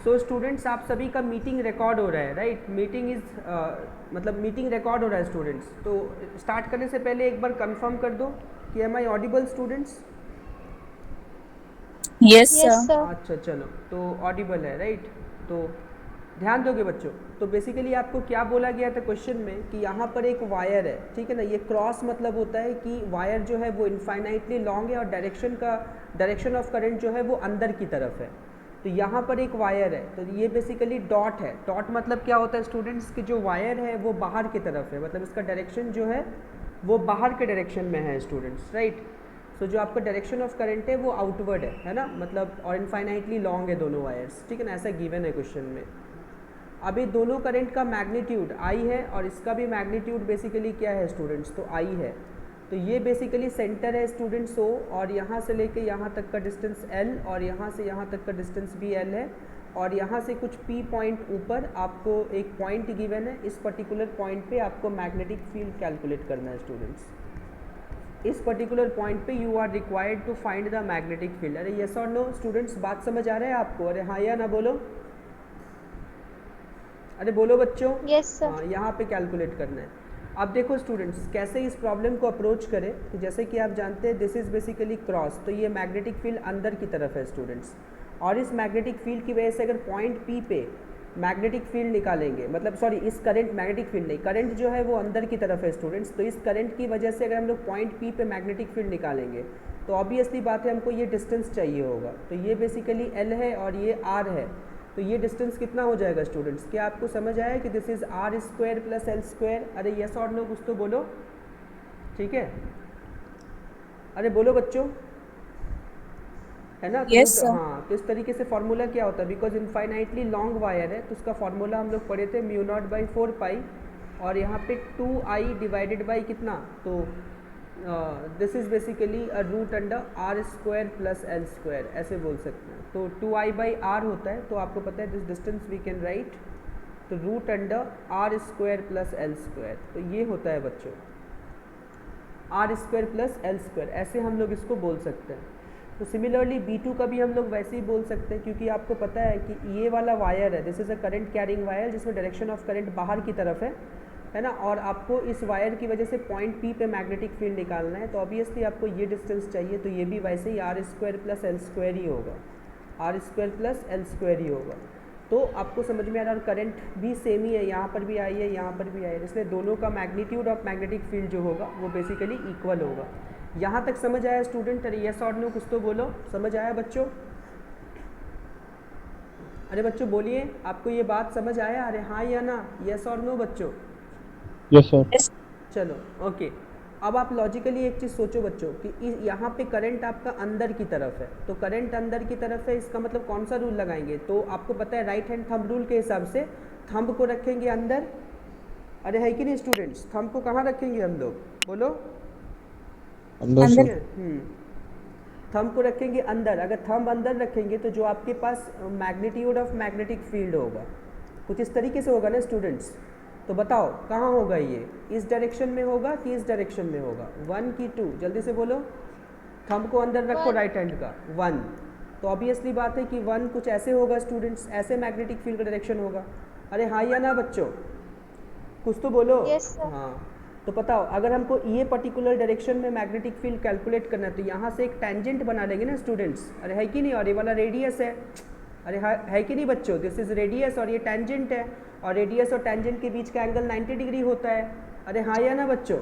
So students आप सभी का मीटिंग रिकॉर्ड हो रहा है, राइट? मीटिंग इज मतलब मीटिंग रिकॉर्ड हो रहा है स्टूडेंट्स। तो स्टार्ट करने से पहले एक बार कंफर्म कर दो कि am I audible students? Yes yes sir. Sir. अच्छा चलो, तो ऑडिबल है, राइट? तो ध्यान दोगे बच्चों? तो बेसिकली आपको क्या बोला गया था क्वेश्चन में कि यहाँ पर एक वायर है, ठीक है ना? ये क्रॉस मतलब होता है कि वायर जो है वो इनफाइनाइटली लॉन्ग है और डायरेक्शन ऑफ करंट जो है वो अंदर की तरफ है। तो यहाँ पर एक वायर है, तो ये बेसिकली डॉट है। डॉट मतलब क्या होता है स्टूडेंट्स कि जो वायर है वो बाहर की तरफ है, मतलब इसका डायरेक्शन जो है वो बाहर के डायरेक्शन में है स्टूडेंट्स, राइट? सो जो आपका डायरेक्शन ऑफ करंट है वो आउटवर्ड है ना? मतलब और इनफाइनाइटली लॉन्ग है दोनों वायर्स, ठीक है ना? ऐसा गिवन है क्वेश्चन में। अभी दोनों करंट का मैग्नीट्यूड आई है और इसका भी मैग्नीट्यूड बेसिकली क्या है स्टूडेंट्स? तो आई है। तो ये बेसिकली सेंटर है स्टूडेंट्स ओ, और यहाँ से लेके यहाँ तक का डिस्टेंस एल, और यहाँ से यहाँ तक का डिस्टेंस भी एल है, और यहाँ से कुछ पी पॉइंट ऊपर आपको एक पॉइंट गिवन है। इस पर्टिकुलर पॉइंट पे आपको मैग्नेटिक फील्ड कैलकुलेट करना है स्टूडेंट्स। इस पर्टिकुलर पॉइंट पे you are required to find the magnetic field. अरे यस और नो स्टूडेंट्स, बात समझ आ रहा है आपको? अरे हाँ या ना बोलो, अरे बोलो बच्चों। Yes sir. हाँ, यहाँ पे कैलकुलेट करना है। अब देखो स्टूडेंट्स कैसे इस प्रॉब्लम को अप्रोच करें। तो जैसे कि आप जानते हैं दिस इज़ बेसिकली क्रॉस, तो ये मैग्नेटिक फील्ड अंदर की तरफ है स्टूडेंट्स, और इस मैग्नेटिक फील्ड की वजह से अगर पॉइंट पी पे मैग्नेटिक फील्ड निकालेंगे, मतलब सॉरी इस करंट, मैग्नेटिक फील्ड नहीं, करंट जो है वो अंदर की तरफ है स्टूडेंट्स। तो इस करंट की वजह से अगर हम लोग पॉइंट पी पे मैग्नेटिक फील्ड निकालेंगे तो ऑब्वियसली बात है हमको ये डिस्टेंस चाहिए होगा। तो ये बेसिकली एल है और ये आर है। तो ये डिस्टेंस कितना हो जाएगा स्टूडेंट्स? क्या आपको समझ आया कि this is R square plus L square? अरे यस और नो कुछ तो बोलो, ठीक है? अरे बोलो बच्चों, है ना? तो यस सर। हाँ, तो इस तरीके से फॉर्मूला क्या होता है, बिकॉज इनफाइनाइटली लॉन्ग वायर है तो उसका फॉर्मूला हम लोग पढ़े थे म्यू नॉट बाई 4 पाई, और यहाँ पे 2i डिवाइडेड बाई कितना? तो this is basically a root under R square plus L square, ऐसे बोल सकते हैं। तो 2i बाई आर होता है, तो आपको पता है this distance we can write तो root under R square plus L square. तो ये होता है बच्चों R square plus L square, ऐसे हम लोग इसको बोल सकते हैं। तो सिमिलरली B2 का भी हम लोग वैसे ही बोल सकते हैं, क्योंकि आपको पता है कि ये वाला वायर है, this is a current carrying wire जिसमें डायरेक्शन ऑफ करंट बाहर की तरफ है ना? और आपको इस वायर की वजह से पॉइंट P पे मैग्नेटिक फील्ड निकालना है, तो ऑब्वियसली आपको ये डिस्टेंस चाहिए, तो ये भी वैसे ही R square plus L square ही होगा, R square plus L square ही होगा। तो आपको समझ में आ रहा है, और करंट भी सेम ही है, यहाँ पर भी आई है, यहाँ पर भी आई है, इसलिए दोनों का मैग्नीट्यूड ऑफ मैग्नेटिक फील्ड जो होगा वो बेसिकली इक्वल होगा। यहाँ तक समझ आया स्टूडेंट? अरे यस और नो कुछ तो बोलो, समझ आया बच्चों? अरे बच्चों बोलिए, आपको ये बात समझ आया? अरे हाँ या ना, यस और नो बच्चों? Yes sir. यस। चलो ओके। अब आप लॉजिकली एक चीज़ सोचो बच्चों कि यहाँ पे करंट आपका अंदर की तरफ है, तो करंट अंदर की तरफ है, इसका मतलब कौन सा रूल लगाएंगे? तो आपको पता है राइट हैंड थंब रूल के हिसाब से थंब को रखेंगे अंदर। अरे है कि नहीं स्टूडेंट्स? थंब को कहाँ रखेंगे हम लोग, बोलो? अंदर ठीक सर। है, थंब को रखेंगे अंदर। अगर थंब अंदर रखेंगे तो जो आपके पास मैग्नीट्यूड ऑफ मैग्नेटिक फील्ड होगा कुछ इस तरीके से होगा ना स्टूडेंट्स? तो बताओ कहाँ होगा ये, इस डायरेक्शन में होगा कि इस डायरेक्शन में होगा? 1 की 2, जल्दी से बोलो। थंब को अंदर रखो 1। राइट हैंड का, 1। तो ऑब्वियसली बात है कि 1 कुछ ऐसे होगा स्टूडेंट्स, ऐसे मैग्नेटिक फील्ड का डायरेक्शन होगा। अरे हाँ या ना बच्चों, कुछ तो बोलो। Yes sir. हाँ, तो बताओ अगर हमको ये पर्टिकुलर डायरेक्शन में मैग्नेटिक फील्ड कैलकुलेट करना है तो यहाँ से एक टेंजेंट बना लेंगे ना स्टूडेंट्स? अरे है कि नहीं? और ये वाला रेडियस है, अरे है कि नहीं बच्चों? दिस इज रेडियस और ये टेंजेंट है, और रेडियस और टेंजेंट के बीच का एंगल 90 डिग्री होता है। अरे हाँ या ना बच्चों?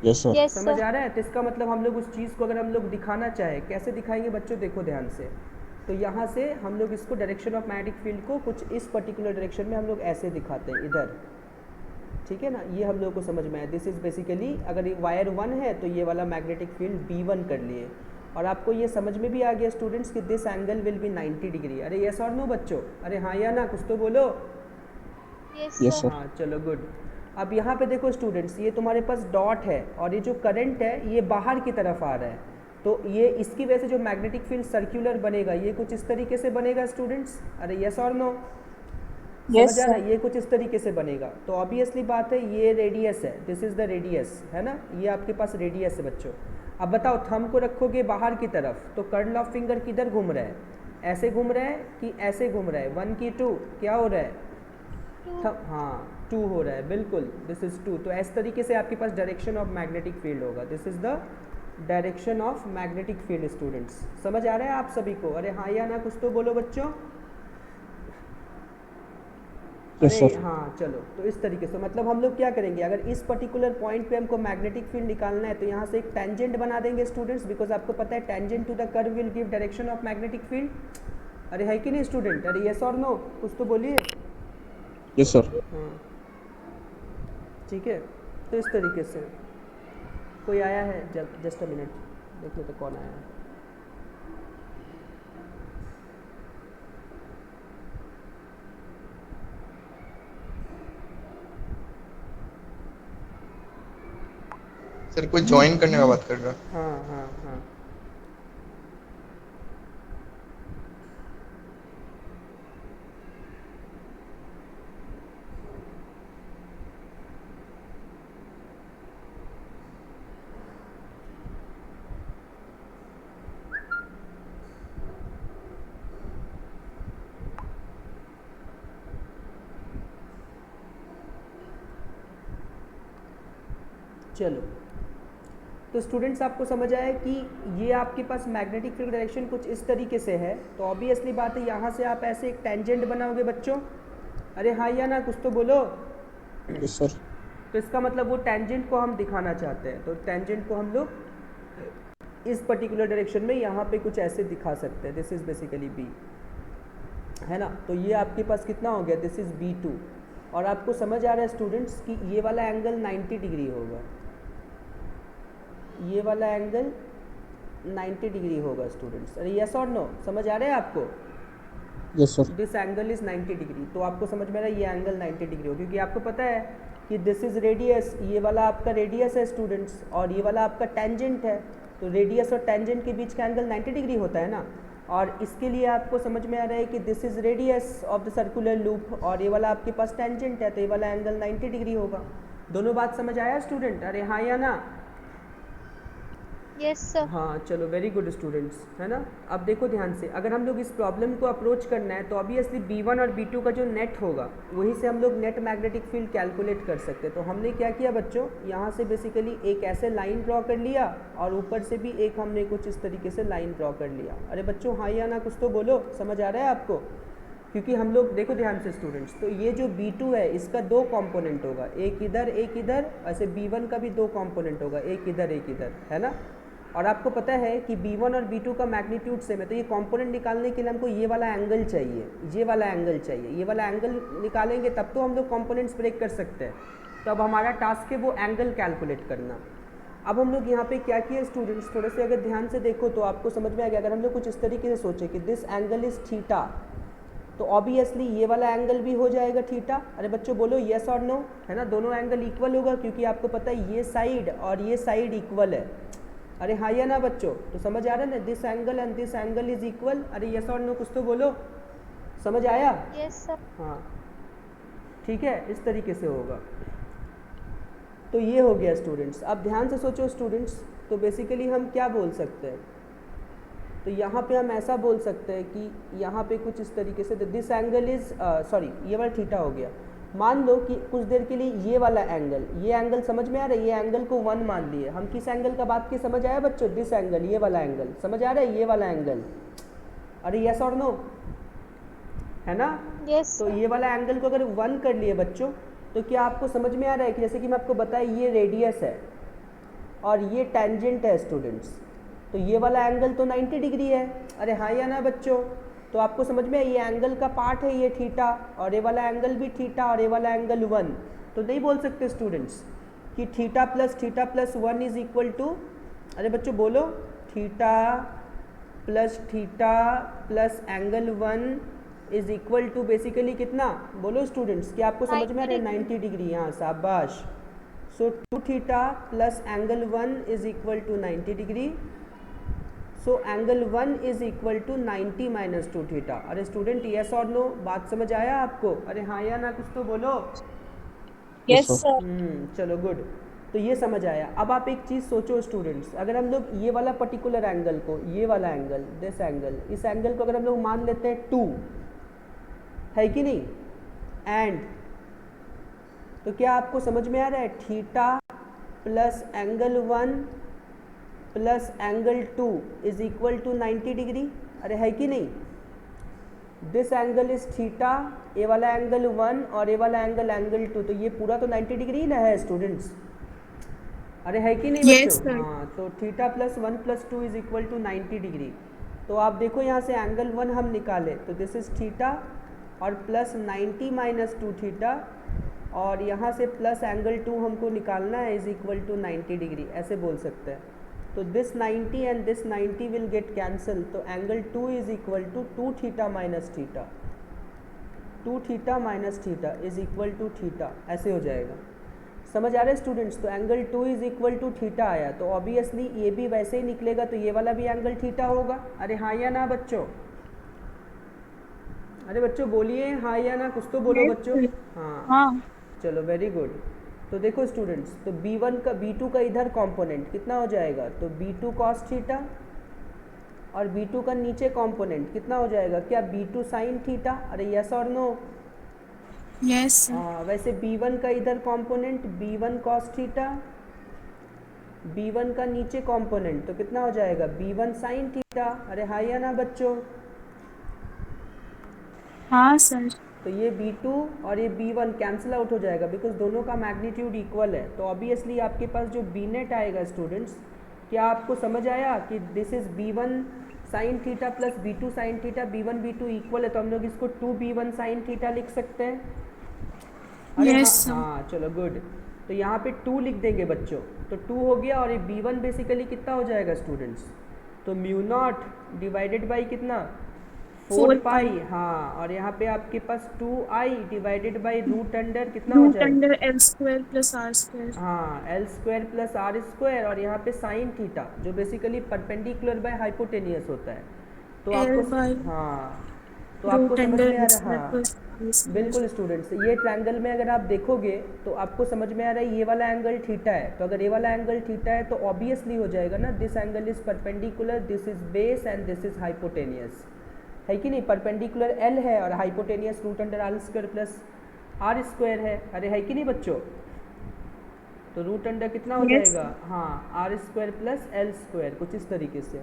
Yes sir. यस समझ सर। आ रहा है? तो इसका मतलब हम लोग उस चीज़ को अगर हम लोग दिखाना चाहें, कैसे दिखाएंगे बच्चों? देखो ध्यान से। तो यहाँ से हम लोग इसको डायरेक्शन ऑफ मैग्नेटिक फील्ड को कुछ इस पर्टिकुलर डायरेक्शन में हम लोग ऐसे दिखाते हैं, इधर, ठीक है ना? ये हम लोग को समझ में आया। दिस इज़ बेसिकली अगर ये वायर 1 है तो ये वाला मैग्नेटिक फील्ड B1 कर लिए, और आपको ये समझ में भी आ गया स्टूडेंट्स कि this angle will be 90 degree. अरे यस और नो बच्चों? अरे हाँ या ना, कुछ तो बोलो। Yes yes sir. सर। हाँ चलो गुड। अब यहाँ पे देखो स्टूडेंट्स, ये तुम्हारे पास डॉट है और ये जो करंट है ये बाहर की तरफ आ रहा है, तो ये इसकी वजह से जो मैग्नेटिक फील्ड सर्कुलर बनेगा ये कुछ इस तरीके से बनेगा स्टूडेंट्स। अरे यस और नो? यस समझ आ रहा सर। है? ये कुछ इस तरीके से बनेगा। तो ऑब्वियसली बात है ये रेडियस है, दिस इज़ द रेडियस, है ना? ये आपके पास रेडियस है बच्चों। अब बताओ थंब को रखोगे बाहर की तरफ तो कर्ल ऑफ फिंगर किधर घूम रहा है? ऐसे घूम रहा है कि ऐसे घूम रहा है, 1 की 2 क्या हो रहा है, टू हाँ 2 हो रहा है, बिल्कुल दिस इज 2। तो इस तरीके से आपके पास डायरेक्शन ऑफ मैग्नेटिक फील्ड होगा, this is the direction of magnetic field. Students समझ आ रहा है आप सभी को? अरे हाँ या ना कुछ तो बोलो बच्चों। Yes, अरे sir. हाँ चलो, तो इस तरीके से मतलब हम लोग क्या करेंगे, अगर इस पर्टिकुलर पॉइंट पे हमको मैग्नेटिक फील्ड निकालना है तो यहाँ से एक टेंजेंट बना देंगे स्टूडेंट्स, बिकॉज आपको पता है tangent to the curve will give direction of magnetic field. अरे है कि नहीं स्टूडेंट? अरे यस और नो कुछ तो बोलिए। Yes, sir. हाँ ठीक है, तो इस तरीके से कोई आया है? जस्ट अ मिनट देख लो तो कौन आया है। सर कोई ज्वाइन करने का बात कर रहा है। हाँ हाँ हाँ चलो, तो स्टूडेंट्स आपको समझ आया कि ये आपके पास मैग्नेटिक फील्ड डायरेक्शन कुछ इस तरीके से है। तो ऑब्वियसली बात है यहाँ से आप ऐसे एक टेंजेंट बनाओगे बच्चों। अरे हाँ या ना कुछ तो बोलो। Yes, sir. तो इसका मतलब वो टेंजेंट को हम दिखाना चाहते हैं, तो टेंजेंट को हम लोग इस पर्टिकुलर डायरेक्शन में यहाँ पे कुछ ऐसे दिखा सकते हैं, दिस इज बेसिकली बी, है ना। तो ये आपके पास कितना हो गया, दिस इज B2। और आपको समझ आ रहा है स्टूडेंट्स कि ये वाला एंगल 90 डिग्री होगा, ये वाला एंगल 90 डिग्री होगा स्टूडेंट्स। अरे यस और नो समझ आ रहा है आपको? Yes, sir. This angle is 90 degree. तो आपको समझ में आ रहा है ये एंगल 90 डिग्री हो, क्योंकि आपको पता है कि दिस इज रेडियस, ये वाला आपका रेडियस है स्टूडेंट्स, और ये वाला आपका टेंजेंट है। तो रेडियस और टेंजेंट के बीच का एंगल 90 डिग्री होता है ना। और इसके लिए आपको समझ में आ रहा है कि this is radius of the circular loop, और ये वाला आपके पास टेंजेंट है, तो ये वाला एंगल 90 डिग्री होगा। दोनों बात समझ आया स्टूडेंट? अरे हाँ या ना? Yes sir. हाँ चलो, वेरी गुड स्टूडेंट्स, है ना। अब देखो ध्यान से, अगर हम लोग इस प्रॉब्लम को अप्रोच करना है तो ऑब्वियसली B1 और B2 का जो नेट होगा वहीं से हम लोग नेट मैग्नेटिक फील्ड कैलकुलेट कर सकते हैं। तो हमने क्या किया बच्चों, यहाँ से बेसिकली एक ऐसे लाइन ड्रॉ कर लिया, और ऊपर से भी एक हमने कुछ इस तरीके से लाइन ड्रॉ कर लिया। अरे बच्चों हाँ या ना कुछ तो बोलो, समझ आ रहा है आपको? क्योंकि हम लोग देखो ध्यान से स्टूडेंट्स, तो ये जो B2 है इसका 2 कंपोनेंट होगा, एक इधर एक इधर। ऐसे B1 का भी 2 कंपोनेंट होगा, एक इधर, है ना। और आपको पता है कि B1 और B2 का मैग्नीट्यूड सेम है, तो ये कंपोनेंट निकालने के लिए हमको ये वाला एंगल चाहिए, ये वाला एंगल चाहिए। ये वाला एंगल निकालेंगे तब तो हम लोग कंपोनेंट्स ब्रेक कर सकते हैं। तो अब हमारा टास्क है वो एंगल कैलकुलेट करना। अब हम लोग यहाँ पे क्या किए स्टूडेंट्स, थोड़े से अगर ध्यान से देखो तो आपको समझ में आ गया। अगर हम लोग कुछ इस तरीके से सोचे कि दिस एंगल इज थीटा, तो ऑब्वियसली ये वाला एंगल भी हो जाएगा थीटा। अरे बच्चों बोलो येस और नो, है ना। दोनों एंगल इक्वल होगा, क्योंकि आपको पता है ये साइड और ये साइड इक्वल है। अरे हाँ या ना बच्चों? तो समझ आ रहा है ना, this angle and this angle is equal. अरे यस और नो कुछ तो बोलो, समझ आया? Yes sir. हाँ ठीक है, इस तरीके से होगा। तो ये हो गया स्टूडेंट्स। अब ध्यान से सोचो स्टूडेंट्स, तो बेसिकली हम क्या बोल सकते हैं, तो यहाँ पे हम ऐसा बोल सकते हैं कि यहाँ पे कुछ इस तरीके से दिस एंगल इज सॉरी, ये वाला थीटा हो गया। मान लो कि कुछ देर के लिए ये वाला एंगल, ये एंगल समझ में आ रहा है, ये एंगल को 1 मान लिए हम। किस एंगल का बात की, समझ आया बच्चों? दिस एंगल, ये वाला एंगल समझ आ रहा है, ये वाला एंगल। अरे यस और नो, है ना। यस तो ये वाला एंगल को अगर 1 कर लिए बच्चों, तो क्या आपको समझ में आ रहा है कि जैसे कि मैं आपको बताया ये रेडियस है और ये टेंजेंट है स्टूडेंट्स, तो ये वाला एंगल तो 90 डिग्री है। अरे हाँ या ना बच्चों? तो आपको समझ में ये एंगल का पार्ट है ये थीटा, और ये वाला एंगल भी थीटा, और ये वाला एंगल 1। तो नहीं बोल सकते स्टूडेंट्स कि theta plus 1 is equal to, अरे बच्चों बोलो, theta plus angle 1 is equal to basically कितना, बोलो स्टूडेंट्स, क्या आपको समझ में आ रहा है? 90 डिग्री। हाँ शाबाश। So 2 theta plus angle 1 is equal to 90 degree. So angle 1 is equal to 90 minus 2 theta. अरे स्टूडेंट यस और नो, बात समझ आया आपको? अरे हाँ या ना कुछ तो बोलो। Yes, sir. चलो गुड। तो ये समझ आया। अब आप एक चीज़ सोचो स्टूडेंट्स, अगर हम लोग ये वाला पर्टिकुलर एंगल को, ये वाला एंगल, दिस एंगल, इस एंगल को अगर हम लोग मान लेते हैं 2, है कि नहीं, एंड तो क्या आपको समझ में आ रहा है, theta plus angle 1 plus angle 2 is equal to 90 degree. अरे है कि नहीं, दिस एंगल इज थीटा, ए वाला एंगल 1 और ए वाला एंगल 2, तो ये पूरा तो 90 डिग्री ना है स्टूडेंट्स। अरे है कि नहीं Yes, बच्चों? sir. हाँ, तो थीटा प्लस 1 प्लस 2 इज इक्वल टू 90 डिग्री। तो आप देखो यहाँ से एंगल 1 हम निकाले तो दिस इज थीटा और प्लस 90 माइनस 2 थीटा, और यहाँ से प्लस एंगल 2 हमको निकालना है इज इक्वल टू 90 डिग्री, ऐसे बोल सकते हैं। तो this 90 and this 90 will get cancel, तो angle 2 is equal to 2 theta minus theta, 2 theta minus theta is equal to theta, ऐसे हो जाएगा। समझ आ रहा है स्टूडेंट्स? तो angle 2 is equal to theta आया, तो ऑब्वियसली ये भी वैसे ही निकलेगा, तो ये वाला भी एंगल थीटा होगा। अरे हाँ या ना बच्चों? अरे बच्चों बोलिए हाँ या ना, कुछ तो बोलो Yes, बच्चों। sir. हाँ हाँ चलो वेरी गुड। तो देखो स्टूडेंट्स, तो b1 का b2 का इधर कंपोनेंट कितना हो जाएगा, तो b2 cos थीटा, और b2 का नीचे कंपोनेंट कितना हो जाएगा, क्या b2 sin थीटा। अरे यस और नो? yes sir. वैसे b1 का इधर component b1 cos theta, b1 का नीचे कंपोनेंट तो कितना हो जाएगा b1 sin थीटा। अरे हाँ या ना बच्चों? हाँ सर। तो ये b2 और ये b1 कैंसिल आउट हो जाएगा बिकॉज दोनों का मैग्नीट्यूड इक्वल है। तो ऑब्वियसली आपके पास जो b नेट आएगा स्टूडेंट्स, क्या आपको समझ आया कि this is b1 sine theta plus b2 sine theta, b1 b2 equal है, तो हम लोग इसको 2b1 साइन थीटा लिख सकते हैं। अरे Yes, sir. हाँ चलो गुड। तो यहाँ पे 2 लिख देंगे बच्चों, तो 2 हो गया, और ये b1 बेसिकली कितना हो जाएगा स्टूडेंट्स, तो म्यू नॉट डिवाइडेड बाई कितना 4 पाई, हाँ, और यहाँ पे आपके पास 2i divided by root under कितना हो रूट जाएगा, under L square plus R square. हाँ L square plus R square, और यहाँ पे साइन थीटा जो बेसिकली परपेंडिकुलर बाय हाइपोटेनियस होता है। तो L आपको by हाँ, तो आपको रूट समझ अंडर में आ एल रहा, स्क्वायर हाँ प्लस आर स्क्वायर। बिल्कुल स्टूडेंट्स, ये ट्रायंगल में अगर आप देखोगे तो आपको समझ में आ रहा है ये वाला एंगल थीटा है, तो अगर ये वाला एंगल थीटा है तो ऑब्वियसली हो जाएगा ना, this angle is perpendicular, this is base and this is hypotenuse, है कि नहीं। परपेंडिकुलर एल है और hypotenuse root under R square plus R square है। अरे है कि नहीं बच्चों? तो रूट अंडर कितना हो Yes. जाएगा, हाँ R square plus L square, कुछ इस तरीके से।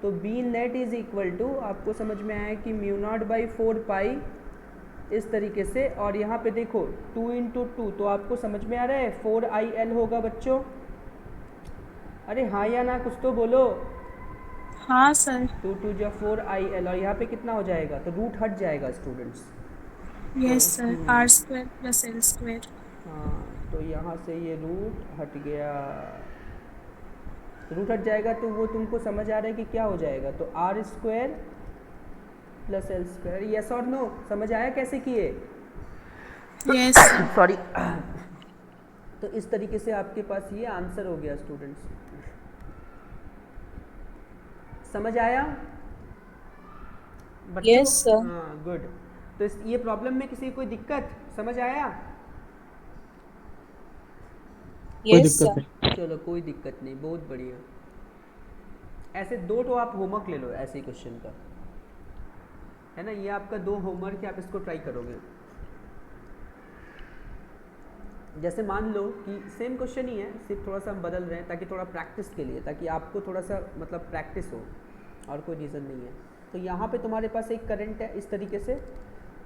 तो B net is equal to, आपको समझ में आया कि म्यू नॉट बाई 4 पाई इस तरीके से, और यहाँ पे देखो 2 इंटू 2, तो आपको समझ में आ रहा है 4IL होगा बच्चों। अरे हाँ या ना, कुछ तो बोलो। हाँ सर। 2 2 जो 4IL, और यहाँ पे कितना हो जाएगा, तो रूट हट जाएगा students. Yes sir, R square plus L square. हाँ, तो यहाँ से ये रूट हट गया, रूट हट जाएगा तो वो तुमको समझ आ रहा है कि क्या हो जाएगा, तो R square plus L square. Yes और नो? समझ आया कैसे किए? Yes sorry. तो इस तरीके से आपके पास ये आंसर हो गया स्टूडेंट्स, समझ आया बच्चों? Yes, sir. हाँ गुड। तो ये प्रॉब्लम में किसी को कोई दिक्कत समझ आया? कोई दिक्कत नहीं। चलो कोई दिक्कत नहीं, बहुत बढ़िया। ऐसे 2 तो आप होमवर्क ले लो ऐसे ही क्वेश्चन का, है ना, ये आपका 2 होमवर्क है, आप इसको ट्राई करोगे। जैसे मान लो कि सेम क्वेश्चन ही है, सिर्फ थोड़ा सा हम बदल रहे हैं ताकि थोड़ा प्रैक्टिस के लिए, ताकि आपको थोड़ा सा मतलब प्रैक्टिस हो, और कोई रीज़न नहीं है। तो यहाँ पे तुम्हारे पास एक करंट है इस तरीके से,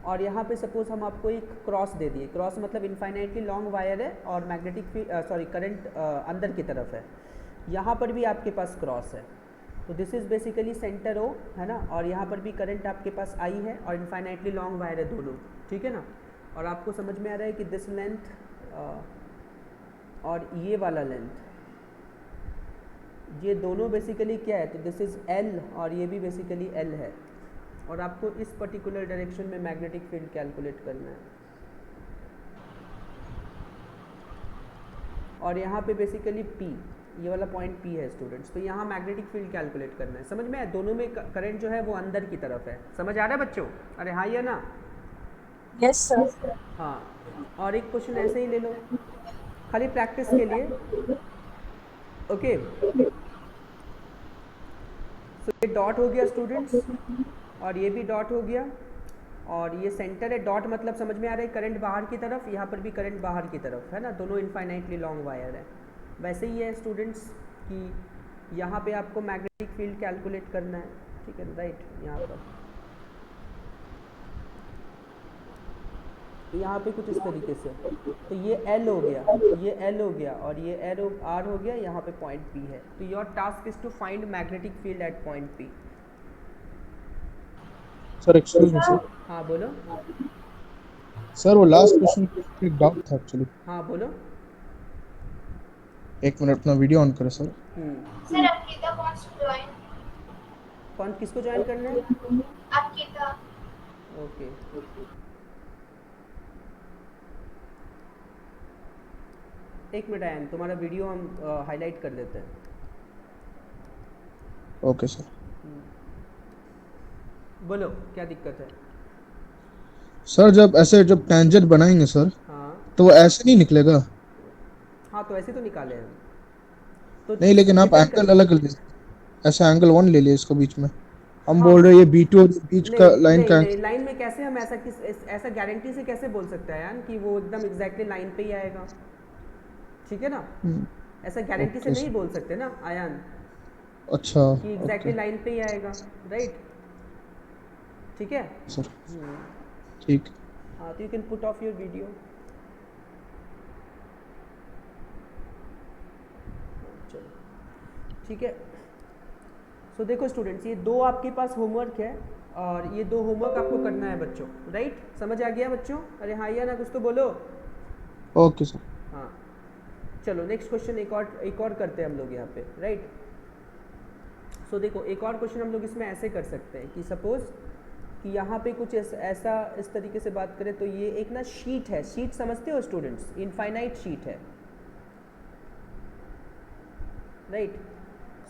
और यहाँ पे सपोज हम आपको एक क्रॉस दे दिए, क्रॉस मतलब इनफाइनाइटली लॉन्ग वायर है और मैग्नेटिक करंट अंदर की तरफ है, यहाँ पर भी आपके पास क्रॉस है, तो this is basically centre O, है ना, और यहाँ पर भी करंट आपके पास आई है और इनफाइनाइटली लॉन्ग वायर है दोनों, ठीक है ना। और आपको समझ में आ रहा है कि दिस लेंथ और ये वाला लेंथ, ये दोनों बेसिकली क्या है, तो दिस इज़ L और ये भी बेसिकली L है, और आपको इस पर्टिकुलर डायरेक्शन में मैग्नेटिक फील्ड कैलकुलेट करना है, और यहाँ पे बेसिकली P, ये वाला पॉइंट P है स्टूडेंट्स, तो यहाँ मैग्नेटिक फील्ड कैलकुलेट करना है। समझ में आया? दोनों में करंट जो है वो अंदर की तरफ है, समझ आ रहा है बच्चों? अरे हाँ या ना? Yes sir. हाँ, और एक क्वेश्चन ऐसे ही ले लो, खाली प्रैक्टिस के लिए। ओके, सो ये डॉट हो गया स्टूडेंट्स, और ये भी डॉट हो गया, और ये सेंटर है। डॉट मतलब समझ में आ रहा है करंट बाहर की तरफ, यहाँ पर भी करंट बाहर की तरफ है ना, दोनों इनफाइनाइटली लॉन्ग वायर है। वैसे ही है स्टूडेंट्स कि यहाँ पे आपको मैग्नेटिक फील्ड कैलकुलेट करना है, ठीक है राइट। यहाँ पे कुछ इस तरीके से, तो ये L हो गया, ये L हो गया, और ये एरो R हो गया, यहाँ पे पॉइंट P है। तो your task is to find magnetic field at point P। Sir excuse me sir. हाँ बोलो। सर वो लास्ट क्वेश्चन एक डाउट था एक्चुअली। हाँ बोलो। एक मिनट अपना वीडियो ऑन करें sir. Sir Ankita wants to join. कौन किसको ज्वाइन करना है? Ankita. ओके, एक मिनट आयन, तुम्हारा वीडियो हम हाईलाइट कर देते हैं। Okay sir. बोलो क्या दिक्कत है? सर जब टेंजेंट बनाएंगे सर, हाँ तो वो ऐसे नहीं निकलेगा? हाँ, तो ऐसे तो निकाले हैं तो नहीं, लेकिन आप depend एंगल कर- अलग ले, ऐसा एंगल 1 ले लिए इसको बीच में। हम हाँ, बोल रहे हैं ये B2 और बीच का नहीं लाइन नहीं का नहीं, लाइन में कैसे हम ऐसा गारंटी से कैसे बोल सकते हैं यार कि वो एकदम एग्जैक्टली लाइन पे ही आएगा, ठीक है ना। ऐसा गारंटी से ओके नहीं सर। बोल सकते ना आयान अच्छा कि एग्जैक्टली ओके लाइन पे ही आएगा, राइट, ठीक है। सर, ठीक। हाँ, तो you can put off your video. चलो ठीक है। सो देखो स्टूडेंट्स, ये दो आपके पास होमवर्क है, और ये दो होमवर्क आपको करना है बच्चों, राइट। समझ आ गया बच्चों? अरे हाँ या ना, कुछ तो बोलो। Okay sir. हाँ चलो नेक्स्ट क्वेश्चन एक और करते हैं हम लोग यहाँ पे, राइट। सो देखो एक और क्वेश्चन हम लोग इसमें ऐसे कर सकते हैं कि सपोज कि यहाँ पे कुछ ऐसा इस तरीके से बात करें, तो ये एक ना शीट है। शीट समझते हो स्टूडेंट्स? इनफाइनाइट शीट है, right.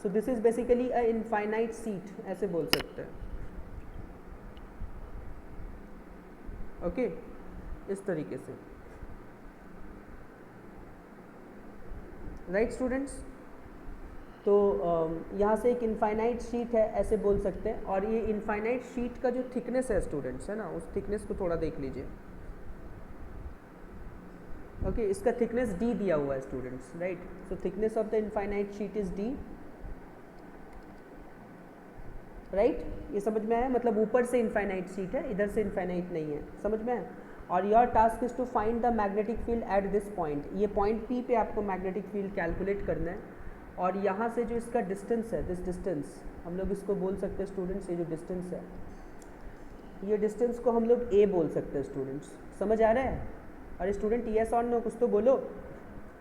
So this is basically a infinite sheet, ऐसे बोल सकते हैं, ओके इस तरीके से, राइट स्टूडेंट्स। तो यहाँ से एक इनफाइनाइट शीट है, ऐसे बोल सकते हैं। और ये इनफाइनाइट शीट का जो थिकनेस है स्टूडेंट्स, है ना, उस थिकनेस को थोड़ा देख लीजिए। ओके, इसका थिकनेस d दिया हुआ है students, right. So thickness of the infinite sheet is d, right. ये समझ में आया? मतलब ऊपर से इनफाइनाइट शीट है, इधर से इनफाइनाइट नहीं है, समझ में आया? और your task is to find the magnetic field at this point. ये पॉइंट P पे आपको मैग्नेटिक फील्ड कैलकुलेट करना है। और यहाँ से जो इसका डिस्टेंस है, दिस डिस्टेंस हम लोग इसको बोल सकते हैं स्टूडेंट्स, ये जो डिस्टेंस है, ये डिस्टेंस को हम लोग a बोल सकते हैं स्टूडेंट्स। समझ आ रहा है? अरे स्टूडेंट यस और नो कुछ तो बोलो।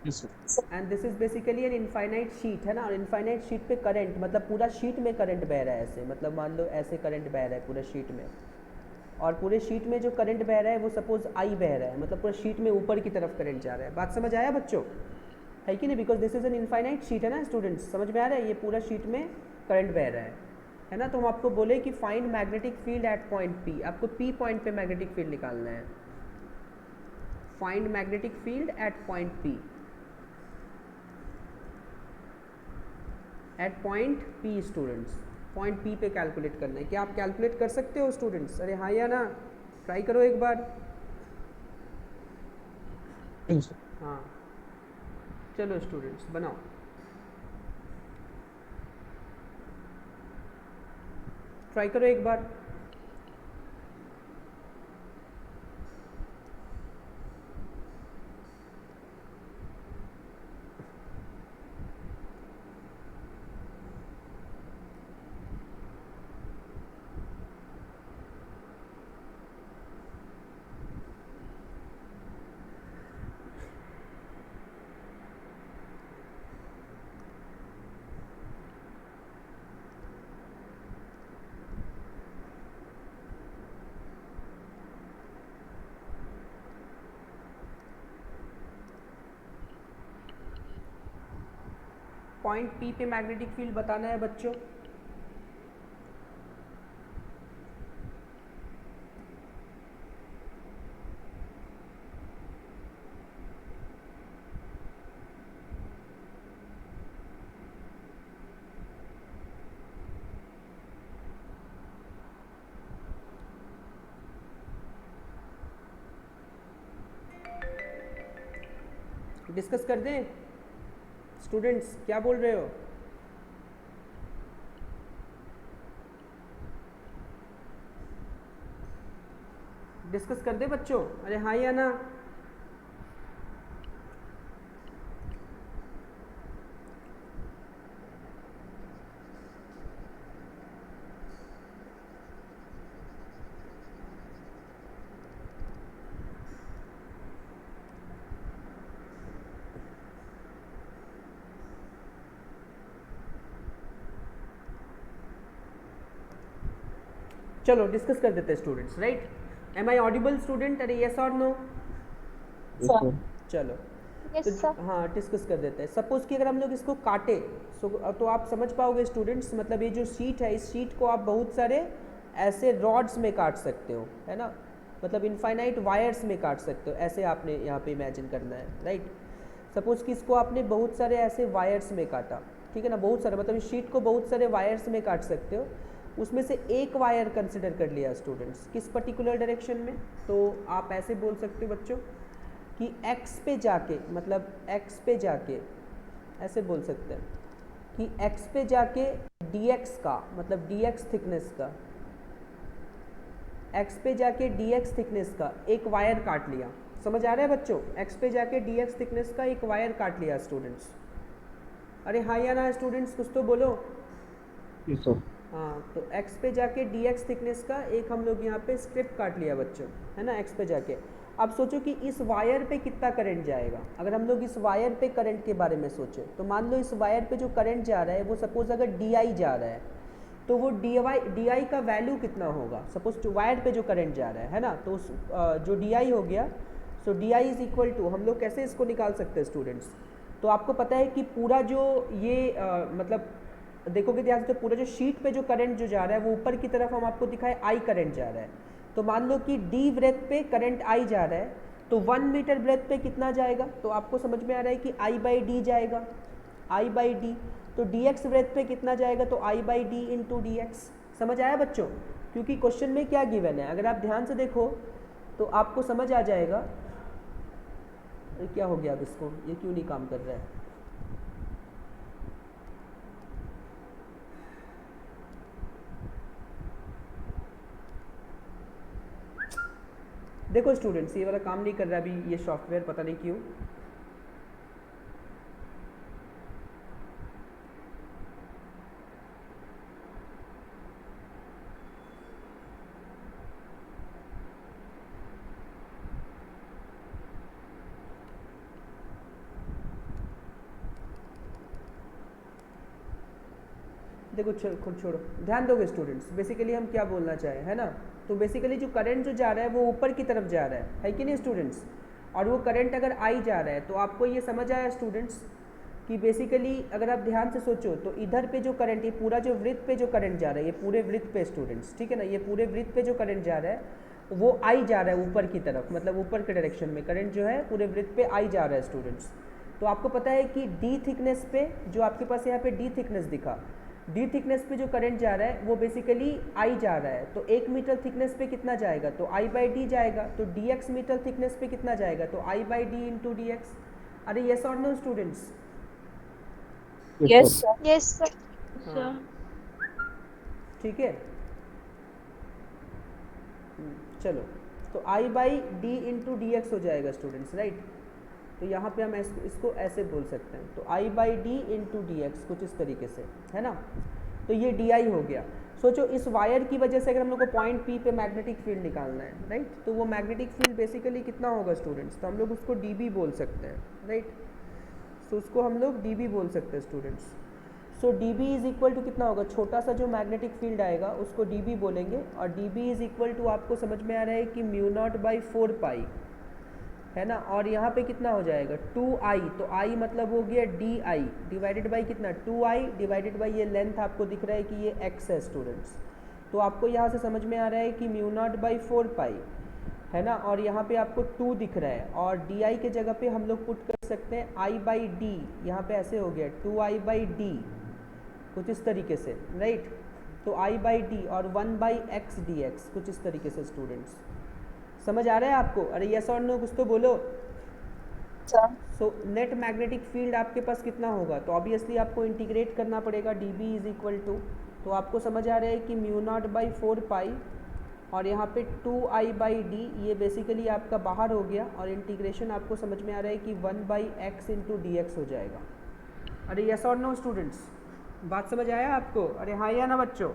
Yes sir. And this is basically an infinite sheet, है ना। और इनफाइनाइट शीट पे करंट, मतलब पूरा शीट में करंट बह रहा है ऐसे, मतलब मान लो ऐसे करंट बह रहा है पूरा शीट में। और पूरे शीट में जो करंट बह रहा है वो सपोज I बह रहा है, मतलब पूरा शीट में ऊपर की तरफ करंट जा रहा है। बात समझ आया बच्चों? है कि नहीं? Because this is an infinite sheet, है ना स्टूडेंट्स, समझ में आ रहा है? ये पूरा शीट में करंट बह रहा है ना। तो हम आपको बोले कि find magnetic field at point P। आपको P पॉइंट पे मैग्नेटिक फील्ड निकालना है। Find magnetic field at point P, at point P students. Point P पे कैलकुलेट करना है। क्या आप कैलकुलेट कर सकते हो स्टूडेंट्स? अरे हाँ या ना, ट्राई करो एक बार। हाँ चलो स्टूडेंट्स बनाओ। ट्राई करो एक बार। पॉइंट P पे मैग्नेटिक फील्ड बताना है बच्चों। डिस्कस कर दें स्टूडेंट्स, क्या बोल रहे हो? डिस्कस कर दे बच्चों, अरे हाँ या ना? चलो डिस्कस कर देते हैं students, right? Am I audible student? अरे यस और नो? Yes, sir. चलो Yes, तो sir. हाँ डिस्कस कर देते हैं। सपोज़ कि अगर हम लोग इसको काटे तो आप समझ पाओगे स्टूडेंट्स, मतलब ये जो शीट है, इस शीट को आप बहुत सारे ऐसे रॉड्स में काट सकते हो, है ना? मतलब इनफाइनाइट वायर्स में काट सकते हो, ऐसे आपने यहाँ पे इमेजिन करना है, राइट? सपोज़ कि इसको आपने बहुत सारे ऐसे वायर्स में काटा, ठीक है ना? बहुत सारे, मतलब इस शीट को बहुत सारे वायर्स में काट सकते हो। उसमें से एक वायर कंसिडर कर लिया स्टूडेंट्स, किस पर्टिकुलर डायरेक्शन में? तो आप ऐसे बोल सकते हो बच्चों कि x पे जाके, मतलब x पे जाके ऐसे बोल सकते हैं कि x पे जाके dx का, मतलब dx थिकनेस का, x पे जाके dx थिकनेस का एक वायर काट लिया। समझ आ रहा है बच्चों? x पे जाके dx थिकनेस का एक वायर काट लिया स्टूडेंट्स। अरे हाँ या ना स्टूडेंट्स, कुछ तो बोलो। Yes, sir. हाँ, तो x पे जाके dx थिकनेस का एक हम लोग यहाँ पे स्ट्रिप काट लिया बच्चों, है ना? x पे जाके अब सोचो कि इस वायर पे कितना करंट जाएगा। अगर हम लोग इस वायर पे करंट के बारे में सोचें तो मान लो इस वायर पे जो करंट जा रहा है वो सपोज अगर DI जा रहा है तो वो DI का वैल्यू कितना होगा? सपोज वायर पे जो करंट जा रहा है ना, तो उस जो DI हो गया, सो DI इज इक्वल टू, हम लोग कैसे इसको निकाल सकते हैं स्टूडेंट्स? तो आपको पता है कि पूरा जो ये मतलब देखोगे ध्यान से, पूरा जो शीट पे जो करंट जो जा रहा है वो ऊपर की तरफ हम आपको दिखाए I करंट जा रहा है। तो मान लो कि D ब्रेथ पे करंट I जा रहा है, तो 1 मीटर ब्रेथ पे कितना जाएगा? तो आपको समझ में आ रहा है कि I बाई डी जाएगा, I बाई डी। तो dx ब्रेथ पे कितना जाएगा? तो I by D into D x. समझ आया बच्चों? क्योंकि क्वेश्चन में क्या गिवन है, अगर आप ध्यान से देखो तो आपको समझ आ जाएगा। क्या हो गया अब इसको, ये क्यों नहीं काम कर रहा है? देखो स्टूडेंट्स, ये वाला काम नहीं कर रहा अभी ये सॉफ्टवेयर, पता नहीं क्यों। देखो खुद छोड़ो, ध्यान दोगे स्टूडेंट्स, बेसिकली हम क्या बोलना चाहें, है ना? तो बेसिकली जो करंट जो जा रहा है वो ऊपर की तरफ जा रहा है कि नहीं स्टूडेंट्स? और वो करंट अगर आई जा रहा है तो आपको ये समझ आया स्टूडेंट्स कि बेसिकली अगर आप ध्यान से सोचो तो इधर पे जो करंट, ये पूरा जो वृत्त पे जो करंट जा रहा है, ये पूरे वृत्त पे स्टूडेंट्स, ठीक है ना? ये पूरे वृत्त पे जो करंट जा रहा है वो आई जा रहा है ऊपर की तरफ, मतलब ऊपर के डायरेक्शन में करंट जो है पूरे वृत्त पे आई जा रहा है स्टूडेंट्स। तो आपको पता है कि डी थिकनेस पे, जो आपके पास यहाँ पे डी थिकनेस दिखा, डी थिकनेस पे जो करंट जा रहा है वो बेसिकली आई जा रहा है। तो 1 मीटर थिकनेस पे कितना जाएगा? तो आई बाई डी जाएगा। तो dx मीटर थिकनेस पे कितना जाएगा? तो I by D into D X. अरे यस और no students? Yes, sir. Yes, sir. हाँ, ठीक है। चलो, तो I by D into D X हो जाएगा स्टूडेंट्स, राइट? तो यहाँ पे हम इसको ऐसे बोल सकते हैं, तो I by D into D X, कुछ इस तरीके से, है ना? तो ये डी आई हो गया। सोचो इस वायर की वजह से अगर हम लोग को पॉइंट पी पे मैग्नेटिक फील्ड निकालना है, राइट? तो वो मैग्नेटिक फील्ड बेसिकली कितना होगा स्टूडेंट्स? तो हम लोग उसको डी बी बोल सकते हैं, राइट? तो उसको हम लोग डी बी बोल सकते हैं students. So D B is equal to कितना होगा? छोटा सा जो मैग्नेटिक फील्ड आएगा उसको डी बी बोलेंगे, और D B is equal to आपको समझ में आ रहा है कि म्यू नॉट बाई 4 पाई, है ना? और यहाँ पे कितना हो जाएगा? 2i। तो i मतलब हो गया di डिवाइडेड बाई कितना? 2i डिवाइडेड बाई ये लेंथ आपको दिख रहा है कि ये x है स्टूडेंट्स। तो आपको यहाँ से समझ में आ रहा है कि म्यू नॉट बाई 4 पाई, है ना? और यहाँ पे आपको 2 दिख रहा है, और di के जगह पे हम लोग पुट कर सकते हैं i बाई डी। यहाँ पे ऐसे हो गया 2i बाई डी, कुछ इस तरीके से, राइट? तो i बाई डी और 1 बाई एक्स डी एक्स, कुछ इस तरीके से स्टूडेंट्स। समझ आ रहा है आपको? अरे यस और नो, कुछ तो बोलो। sir. So net magnetic field आपके पास कितना होगा, तो ऑब्वियसली आपको इंटीग्रेट करना पड़ेगा, D B is equal to, तो आपको समझ आ रहा है कि म्यू नॉट बाई 4 पाई और यहाँ पे 2i/d, ये बेसिकली आपका बाहर हो गया, और इंटीग्रेशन आपको समझ में आ रहा है कि 1/x इंटू डी एक्स हो जाएगा। अरे यस और नो स्टूडेंट्स, बात समझ आया आपको? अरे हाँ या ना बच्चों?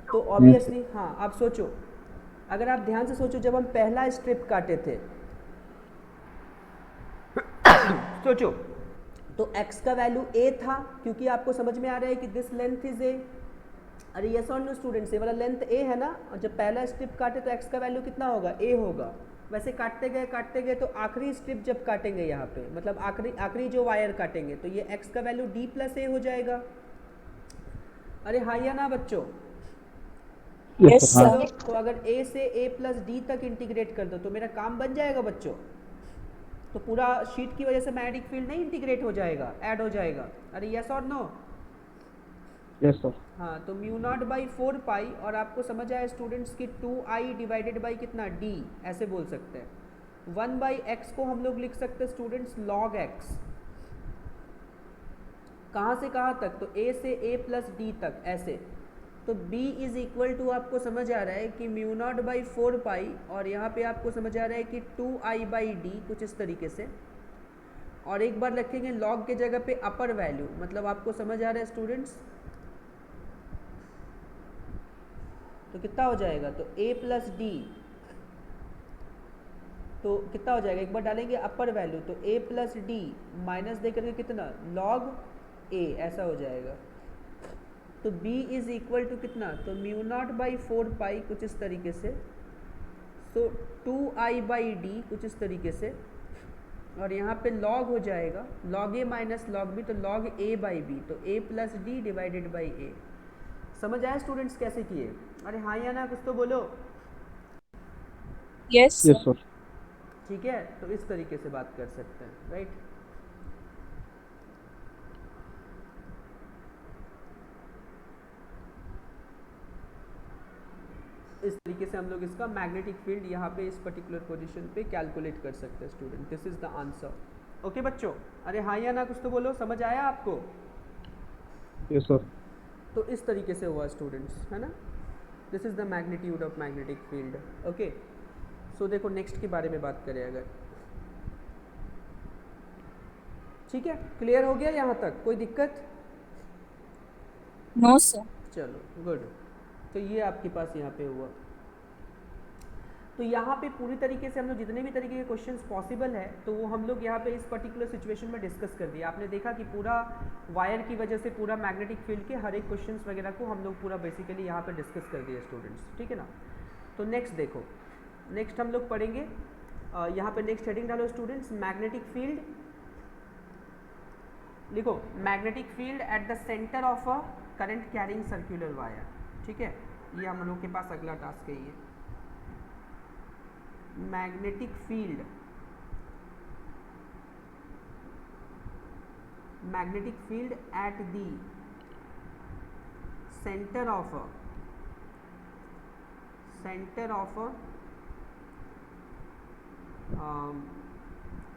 तो ऑब्वियसली हाँ, आप सोचो, अगर आप ध्यान से सोचो, जब हम पहला स्ट्रिप काटे थे सोचो, तो x का वैल्यू a था, क्योंकि आपको समझ में आ रहा है कि दिस लेंथ इज a। अरे यस और नो स्टूडेंट्स, ये वाला लेंथ a है ना, और जब पहला स्ट्रिप काटे तो x का वैल्यू कितना होगा, a होगा। वैसे काटते गए तो आखिरी स्ट्रिप जब काटेंगे यहाँ पे, मतलब आखिरी जो वायर काटेंगे, तो ये x का वैल्यू d प्लस a हो जाएगा। अरे हाँ या ना बच्चों? Yes, sir. चलो, तो अगर a से a प्लस डी तक इंटीग्रेट कर दो तो मेरा काम बन जाएगा बच्चों। तो पूरा शीट की वजह से मैग्नेटिक फील्ड नहीं इंटीग्रेट हो जाएगा, ऐड हो जाएगा। अरे यस और नो? Yes sir. हाँ, तो म्यू नॉट बाई 4 पाई, और आपको समझ आया स्टूडेंट्स की 2i डिवाइडेड बाई कितना, d, ऐसे बोल सकते हैं। 1/x को हम लोग लिख सकते हैं स्टूडेंट्स log x। कहाँ से कहाँ तक, तो a से a प्लस डी तक, ऐसे। तो b इज इक्वल टू आपको समझ आ रहा है कि म्यू नॉट बाई 4 पाई, और यहाँ पे आपको समझ आ रहा है कि 2i/d, कुछ इस तरीके से। और एक बार रखेंगे log के जगह पे अपर वैल्यू, मतलब आपको समझ आ रहा है स्टूडेंट्स, तो कितना हो जाएगा, तो a प्लस डी, तो कितना हो जाएगा, एक बार डालेंगे अपर वैल्यू, तो a प्लस डी माइनस दे करके कितना, log a, ऐसा हो जाएगा। तो b इज इक्वल टू कितना, तो म्यू नॉट बाई 4 पाई, कुछ इस तरीके से, सो 2i/d, कुछ इस तरीके से, और यहाँ पे log हो जाएगा, log a minus log b, तो log a/b, तो a plus D divided by a। समझ आया स्टूडेंट्स कैसे किए? अरे हाँ या ना, कुछ तो बोलो। Yes, sir. Yes sir. ठीक है, तो इस तरीके से बात कर सकते हैं, राइट। इस तरीके से हम लोग इसका मैग्नेटिक फील्ड यहाँ पे इस पर्टिकुलर पोजीशन पे कैलकुलेट कर सकते हैं student. This is the answer. Okay बच्चों, अरे हाँ या ना, कुछ तो बोलो, समझ आया आपको? Yes sir. तो इस तरीके से हुआ स्टूडेंट्स, है ना। This is the magnitude of magnetic field. Okay, so देखो नेक्स्ट के बारे में बात करें अगर, ठीक है, क्लियर हो गया यहाँ तक, कोई दिक्कत? No, sir. चलो गुड। तो ये आपके पास यहाँ पे हुआ। तो यहाँ पे पूरी तरीके से हम लोग जितने भी तरीके के क्वेश्चंस पॉसिबल है, तो वो हम लोग यहाँ पे इस पर्टिकुलर सिचुएशन में डिस्कस कर दिया। आपने देखा कि पूरा वायर की वजह से पूरा मैग्नेटिक फील्ड के हर एक क्वेश्चंस वगैरह को हम लोग पूरा बेसिकली यहाँ पे डिस्कस कर दिया स्टूडेंट्स, ठीक है ना। तो नेक्स्ट देखो, नेक्स्ट हम लोग पढ़ेंगे, यहाँ पे नेक्स्ट हेडिंग डालो स्टूडेंट्स, मैग्नेटिक फील्ड। लिखो, magnetic field at the centre of a current carrying circular wire. ठीक है, ये हम लोग के पास अगला टास्क है। ये magnetic field, magnetic field at the centre of a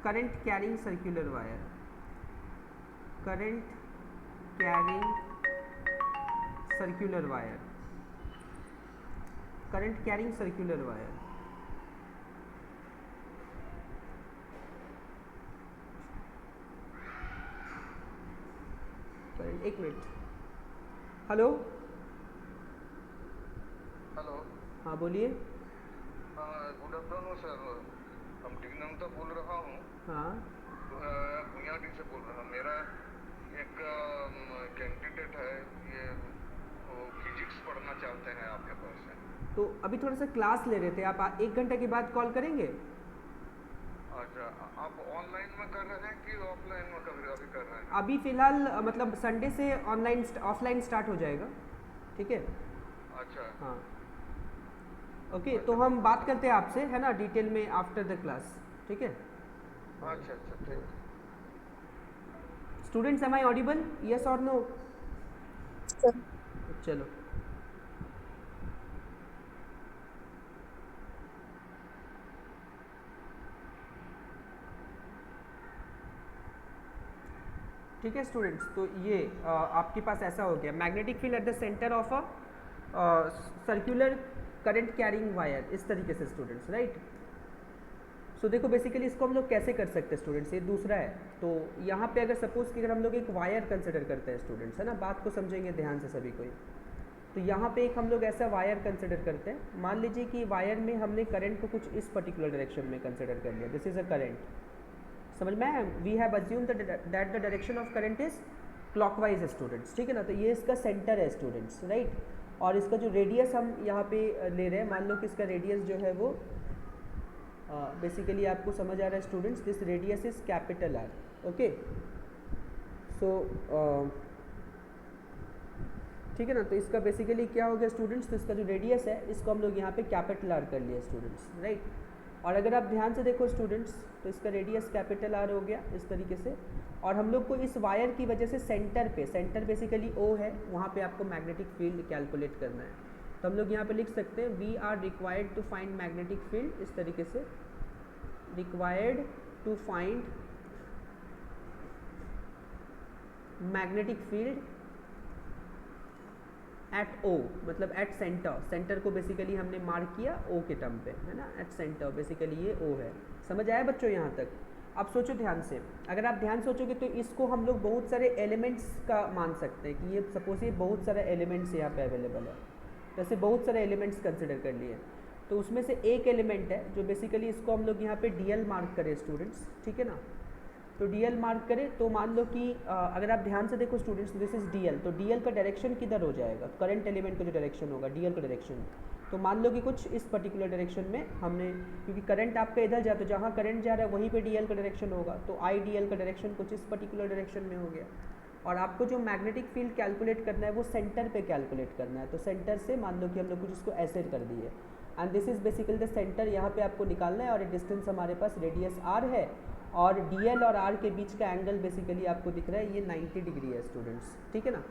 current carrying circular wire, current carrying circular wire, current carrying circular wire. एक मिनट, हेलो हेलो, हाँ बोलिए। गुड आफ्टरनून सर, हम दिग्नंता बोल रहा हूँ, हाँ बुनियादी से बोल रहा हूँ। मेरा एक कैंडिडेट है, ये वो फिजिक्स पढ़ना चाहते हैं आपके पास से। तो अभी थोड़ा सा क्लास ले रहे थे, आप 1 घंटे के बाद कॉल करेंगे? अच्छा, आप ऑनलाइन में कर रहे हैं कि ऑफलाइन में अभी कर रहे हैं? अभी फ़िलहाल मतलब संडे से ऑफलाइन स्टार्ट हो जाएगा, ठीक है। अच्छा हाँ ओके, तो हम बात करते हैं आपसे, है ना, डिटेल में आफ्टर द क्लास, ठीक है। अच्छा अच्छा, ठीक है। Students, am I audible, yes और नो? Sir. चलो, ठीक है स्टूडेंट्स, तो ये आपके पास ऐसा हो गया magnetic field at the centre of a circular current carrying wire, इस तरीके से स्टूडेंट्स, राइट। सो देखो बेसिकली इसको हम लोग कैसे कर सकते हैं स्टूडेंट्स, ये दूसरा है। तो यहाँ पे अगर सपोज कि अगर हम लोग एक वायर कंसिडर करते हैं स्टूडेंट्स, है ना, बात को समझेंगे ध्यान से सभी कोई। तो यहाँ पे एक हम लोग ऐसा वायर कंसिडर करते हैं, मान लीजिए कि वायर में हमने करंट को कुछ इस पर्टिकुलर डायरेक्शन में कंसिडर कर लिया, दिस इज़ अ करंट, समझ में आया। We have assume that the direction of current is clockwise students, ठीक है ना। तो ये इसका सेंटर है स्टूडेंट्स, राइट। और इसका जो रेडियस हम यहाँ पे ले रहे हैं, मान लो कि इसका रेडियस जो है वो बेसिकली आपको समझ आ रहा है students, this radius is capital R, okay. So ठीक है ना। तो इसका बेसिकली क्या हो गया स्टूडेंट्स, तो इसका जो रेडियस है इसको हम लोग यहाँ पे कैपिटल आर कर लिया स्टूडेंट्स, राइट। और अगर आप ध्यान से देखो स्टूडेंट्स, तो इसका रेडियस कैपिटल आर हो गया इस तरीके से। और हम लोग को इस वायर की वजह से सेंटर बेसिकली ओ है, वहाँ पे आपको मैग्नेटिक फील्ड कैलकुलेट करना है। तो हम लोग यहाँ पे लिख सकते हैं we are required to find magnetic field, इस तरीके से, required to find magnetic field at O, मतलब एट सेंटर को बेसिकली हमने मार्क किया ओ के टर्म पे, है ना, एट सेंटर, बेसिकली ये ओ है। समझ आया बच्चों यहाँ तक। अब सोचो ध्यान से, अगर आप ध्यान सोचोगे तो इसको हम लोग बहुत सारे एलिमेंट्स का मान सकते हैं कि ये सपोज ये बहुत सारे एलिमेंट्स यहाँ पे अवेलेबल है, जैसे बहुत सारे एलिमेंट्स कंसिडर कर लिए। तो उसमें से एक एलिमेंट है जो बेसिकली इसको हम लोग यहाँ पे डीएल मार्क करें स्टूडेंट्स, ठीक है ना। तो डीएल मार्क करें तो मान लो कि अगर आप ध्यान से देखो स्टूडेंट्स, दिस इज डीएल, तो डीएल का डायरेक्शन किधर हो जाएगा, करंट एलिमेंट का जो डायरेक्शन होगा डीएल का डायरेक्शन। तो मान लो कि कुछ इस पर्टिकुलर डायरेक्शन में हमने, क्योंकि करंट आपका इधर जाता है, जहाँ करंट जा रहा है वहीं पे डीएल का डायरेक्शन होगा, तो आई डीएल का डायरेक्शन कुछ इस पर्टिकुलर डायरेक्शन में हो गया। और आपको जो मैग्नेटिक फील्ड कैलकुलेट करना है वो सेंटर पे कैलकुलेट करना है। तो सेंटर से मान लो कि हम लोग कुछ इसको ऐसे कर दिए, and this is basically the centre, यहाँ पे आपको निकालना है। और डिस्टेंस हमारे पास रेडियस आर है, और डीएल और आर के बीच का एंगल बेसिकली आपको दिख रहा है ये 90 डिग्री है स्टूडेंट्स, ठीक है ना।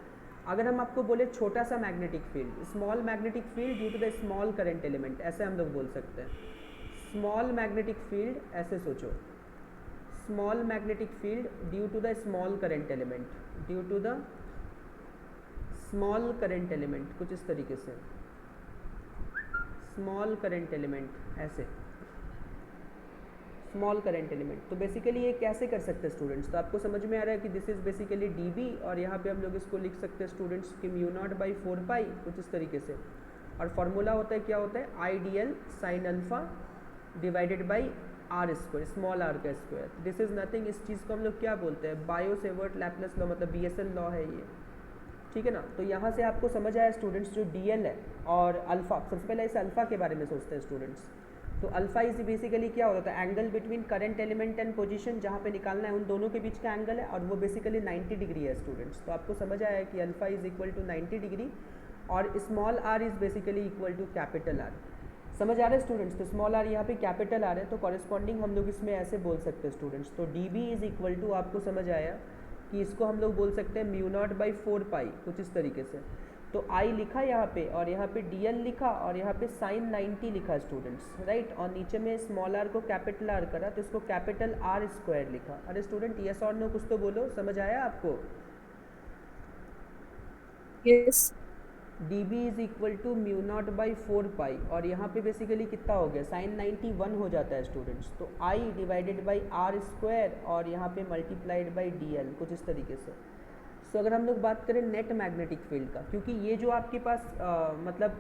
अगर हम आपको बोले छोटा सा magnetic field, small magnetic field due to the small current element, ऐसे हम लोग बोल सकते हैं। स्मॉल मैग्नेटिक फील्ड, ऐसे सोचो, small magnetic field due to the small current element, due to the small current element, कुछ इस तरीके से, स्मॉल करंट एलिमेंट, ऐसे स्मॉल करंट एलिमेंट। तो बेसिकली ये कैसे कर सकते हैं स्टूडेंट्स, तो आपको समझ में आ रहा है कि दिस इज बेसिकली डीबी, और यहाँ पे हम लोग इसको लिख सकते हैं स्टूडेंट्स कि म्यू नॉट बाई 4 पाई, कुछ इस तरीके से। और फॉर्मूला होता है, क्या होता है, I D L sine alpha divided by R square, small R का स्क्वायर। दिस इज नथिंग, इस चीज़ को हम लोग क्या बोलते हैं, बायो सेवर्ट लैप्लेस लॉ, मतलब बीएसएल लॉ है ये, ठीक है ना। तो यहाँ से आपको समझ आया स्टूडेंट्स, जो डीएल है और अल्फा, सबसे पहले इस अल्फा के बारे में सोचते हैं स्टूडेंट्स। तो अल्फा इज बेसिकली क्या होता है, angle between current element and position, जहाँ पे निकालना है उन दोनों के बीच का एंगल है, और वो बेसिकली 90 डिग्री है स्टूडेंट्स। तो आपको समझ आया कि alpha is equal to 90 degree, और small R is basically equal to capital R. समझ आ रहा है स्टूडेंट्स। तो स्मॉल आर यहाँ पे कैपिटल आर है, तो कॉरेस्पॉन्डिंग हम लोग इसमें ऐसे बोल सकते हैं स्टूडेंट्स। तो D B is equal to, आपको समझ आया कि इसको हम लोग बोल सकते हैं म्यू नॉट बाई 4 पाई, कुछ इस तरीके से। तो आई लिखा यहाँ पे, और यहाँ पे डी एल लिखा, और यहाँ पे साइन 90 लिखा स्टूडेंट्स, राइट। और नीचे में स्मॉल आर को कैपिटल आर करा, तो इसको कैपिटल आर स्क्वायर लिखा। अरे स्टूडेंट यस और नो कुछ तो बोलो, समझ आया आपको। Yes. D B is equal to mu naught by 4 pi, और यहाँ पे बेसिकली कितना हो गया, साइन 90 1 हो जाता है स्टूडेंट्स। तो आई डिवाइडेड बाई आर स्क्वायर, और यहाँ पे मल्टीप्लाइड बाई डी एल, कुछ इस तरीके से। सो अगर हम लोग बात करें नेट मैग्नेटिक फील्ड का, क्योंकि ये जो आपके पास मतलब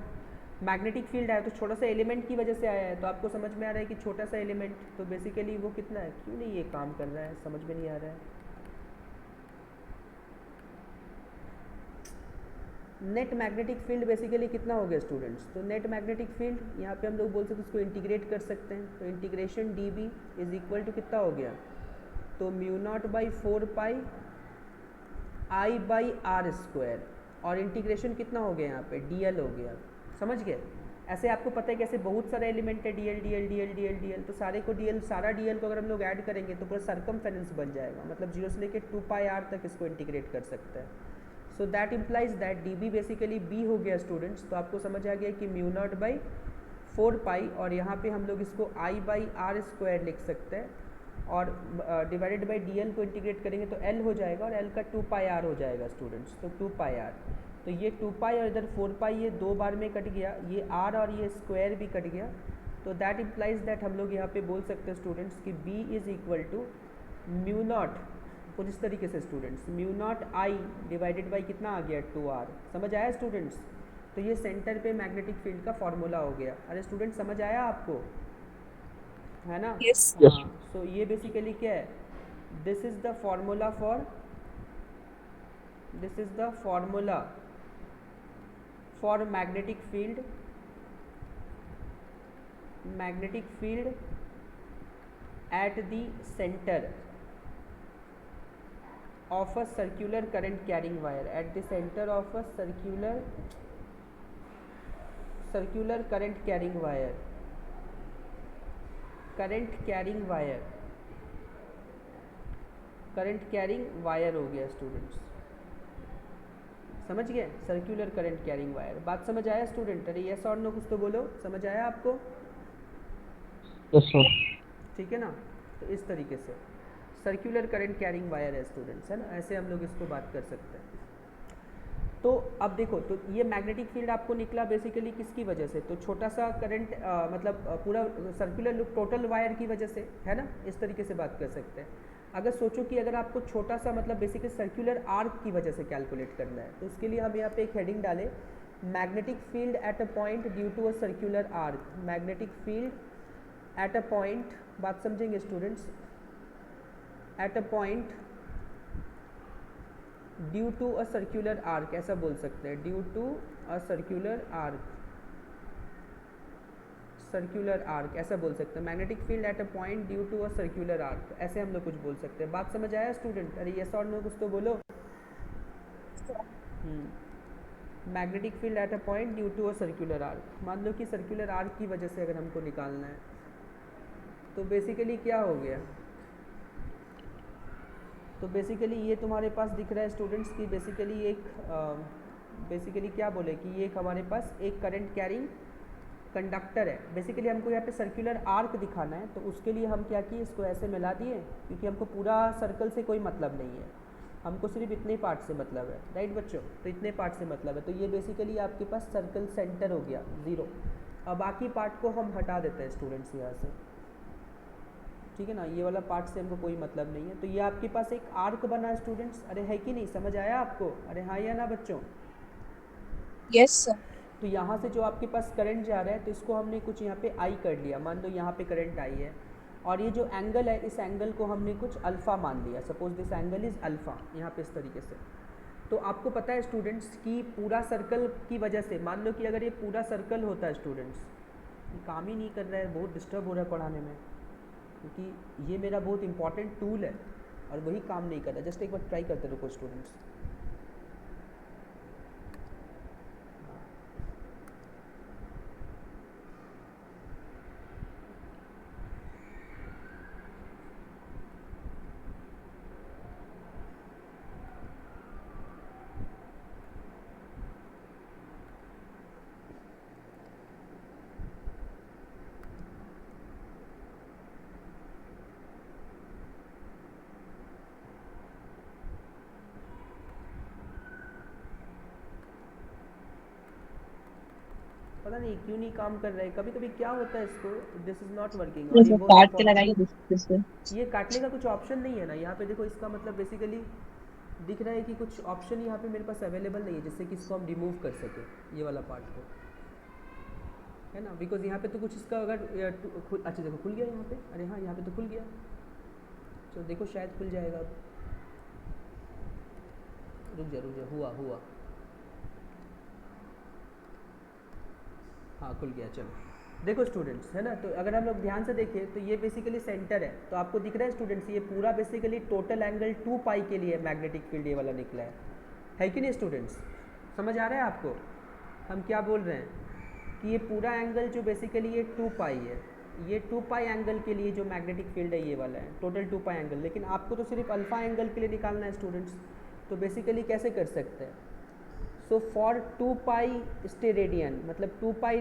मैग्नेटिक फील्ड आया तो छोटा सा एलिमेंट की वजह से आया है, तो आपको समझ में आ रहा है कि छोटा सा एलिमेंट, तो बेसिकली वो कितना है, क्यों नहीं ये काम कर रहा है, समझ में नहीं आ रहा है। नेट मैग्नेटिक फील्ड बेसिकली कितना हो गया स्टूडेंट्स, तो नेट मैग्नेटिक फील्ड यहाँ पे हम लोग बोल सकते हैं, उसको इंटीग्रेट कर सकते हैं। तो integration D B is equal to कितना हो गया, तो mu naught by 4 pi I by R square, और इंटीग्रेशन कितना हो गया यहाँ पे, डी एल हो गया। समझ गए। ऐसे आपको पता है कैसे बहुत सारे एलिमेंट है, D L D L D L D L D L, तो सारे को डी एल, सारा डी एल को अगर हम लोग ऐड करेंगे तो पूरा सर्कमफेरेंस बन जाएगा, मतलब 0 से लेके 2 पाई आर तक इसको इंटीग्रेट कर सकते हैं। So that implies that D B basically B हो गया स्टूडेंट्स। तो आपको समझ आ गया कि म्यू नॉट बाई 4 पाई, और यहाँ पे हम लोग इसको आई बाई आर स्क्वायर लिख सकते हैं, और डिवाइडेड बाई डी एल को इंटीग्रेट करेंगे तो एल हो जाएगा और एल का 2 पाई आर हो जाएगा स्टूडेंट्स। तो 2 पाई आर, तो ये 2 पाई और इधर 4 पाई, ये 2 बार में कट गया, ये आर और ये स्क्वायर भी कट गया। तो दैट इम्प्लाइज दैट हम लोग यहाँ पे बोल सकते हैं स्टूडेंट्स कि B is equal to mu naught, कुछ इस तरीके से students, mu naught I divided by कितना आ गया 2r। समझ आया स्टूडेंट्स? तो ये सेंटर पे मैग्नेटिक फील्ड का फॉर्मूला हो गया। अरे स्टूडेंट समझ आया आपको, है ना? Yes. हाँ, सो ये बेसिकली क्या है, this is the formula for, this is the formula for magnetic field, magnetic field at the centre of a circular current carrying wire, at the center of a circular current carrying wire, current carrying wire, current carrying wire हो गया students, समझ गए? Circular current carrying wire, बात समझ आया student? अरे yes और no कुछ तो बोलो, समझ आया आपको? Yes sir. ठीक है ना? तो इस तरीके से सर्कुलर करंट कैरिंग वायर है स्टूडेंट्स, है ना? ऐसे हम लोग इसको बात कर सकते हैं। तो अब देखो, तो ये मैग्नेटिक फील्ड आपको निकला बेसिकली किसकी वजह से? तो छोटा सा करंट मतलब पूरा सर्कुलर लूप टोटल वायर की वजह से, है ना? इस तरीके से बात कर सकते हैं। अगर सोचो कि अगर आपको छोटा सा मतलब बेसिकली सर्कुलर आर्क की वजह से कैलकुलेट करना है, तो उसके लिए हम यहाँ पे एक हेडिंग डालें, magnetic field at a point due to a circular arc, magnetic field at a point, बात समझेंगे students, at a point due to a circular arc, ऐसा बोल सकते हैं, due to a circular arc, circular arc ऐसा बोल सकते हैं, magnetic field at a point due to a circular arc, ऐसे हम लोग कुछ बोल सकते हैं। बात समझ आया स्टूडेंट? अरे यस और नो कुछ तो बोलो। Magnetic field at a point due to a circular arc, मान लो कि सर्कुलर आर्क की वजह से अगर हमको निकालना है, तो बेसिकली क्या हो गया? तो बेसिकली ये तुम्हारे पास दिख रहा है स्टूडेंट्स की बेसिकली एक बेसिकली क्या बोले कि ये एक हमारे पास एक करंट कैरिंग कंडक्टर है। बेसिकली हमको यहाँ पे सर्कुलर आर्क दिखाना है, तो उसके लिए हम क्या किए, इसको ऐसे मिला दिए, क्योंकि हमको पूरा सर्कल से कोई मतलब नहीं है, हमको सिर्फ इतने पार्ट से मतलब है, राइट बच्चों? तो इतने पार्ट से मतलब है, तो ये बेसिकली आपके पास सर्कल सेंटर हो गया 0। अब बाकी पार्ट को हम हटा देते हैं स्टूडेंट्स यहाँ से, ठीक है ना? ये वाला पार्ट से हमको कोई मतलब नहीं है। तो ये आपके पास एक आर्क बना है स्टूडेंट्स, अरे है कि नहीं? समझ आया आपको? अरे हाँ या ना बच्चों? Yes, sir. तो यहाँ से जो आपके पास करंट जा रहा है, तो इसको हमने कुछ यहाँ पे आई कर लिया, मान लो यहाँ पे करंट आई है, और ये जो एंगल है, इस एंगल को हमने कुछ अल्फ़ा मान लिया, suppose this angle is alpha, यहाँ पे इस तरीके से। तो आपको पता है स्टूडेंट्स कि पूरा सर्कल की वजह से, मान लो कि अगर ये पूरा सर्कल होता है स्टूडेंट्स, काम ही नहीं कर रहा है, बहुत डिस्टर्ब हो रहा है पढ़ाने में, क्योंकि ये मेरा बहुत इंपॉर्टेंट टूल है और वही काम नहीं कर रहा। जस्ट एक बार ट्राई करते रुको स्टूडेंट्स। पता नहीं क्यों नहीं काम कर रहा है, कभी कभी क्या होता है इसको, this is not working. Yes, sir. काट के लगाइए this way. ये काटने का कुछ ऑप्शन नहीं है ना यहाँ पे, देखो इसका मतलब बेसिकली दिख रहा है कि कुछ ऑप्शन यहाँ पे मेरे पास अवेलेबल नहीं है जिससे कि इसको हम रिमूव कर सके, ये वाला पार्ट को, है ना? बिकॉज यहाँ पे तो कुछ इसका अगर अच्छा देखो खुल गया यहाँ पे, अरे हाँ यहाँ पे तो खुल गया, चलो देखो शायद खुल जाएगा अब, रुक जा हुआ हाँ खुल गया। चलो देखो स्टूडेंट्स, है ना? तो अगर हम लोग ध्यान से देखें तो ये बेसिकली सेंटर है, तो आपको दिख रहा है स्टूडेंट्स, ये पूरा बेसिकली टोटल एंगल 2 पाई के लिए मैग्नेटिक फील्ड ये वाला निकला है कि नहीं स्टूडेंट्स? समझ आ रहा है आपको हम क्या बोल रहे हैं? कि ये पूरा एंगल जो बेसिकली ये 2 पाई है, ये 2 पाई एंगल के लिए जो मैग्नेटिक फील्ड है ये वाला है टोटल 2 पाई एंगल, लेकिन आपको तो सिर्फ अल्फ़ा एंगल के लिए निकालना है स्टूडेंट्स। तो बेसिकली कैसे कर सकते हैं? सो फॉर 2 पाई स्टेरेडियन, मतलब 2 पाई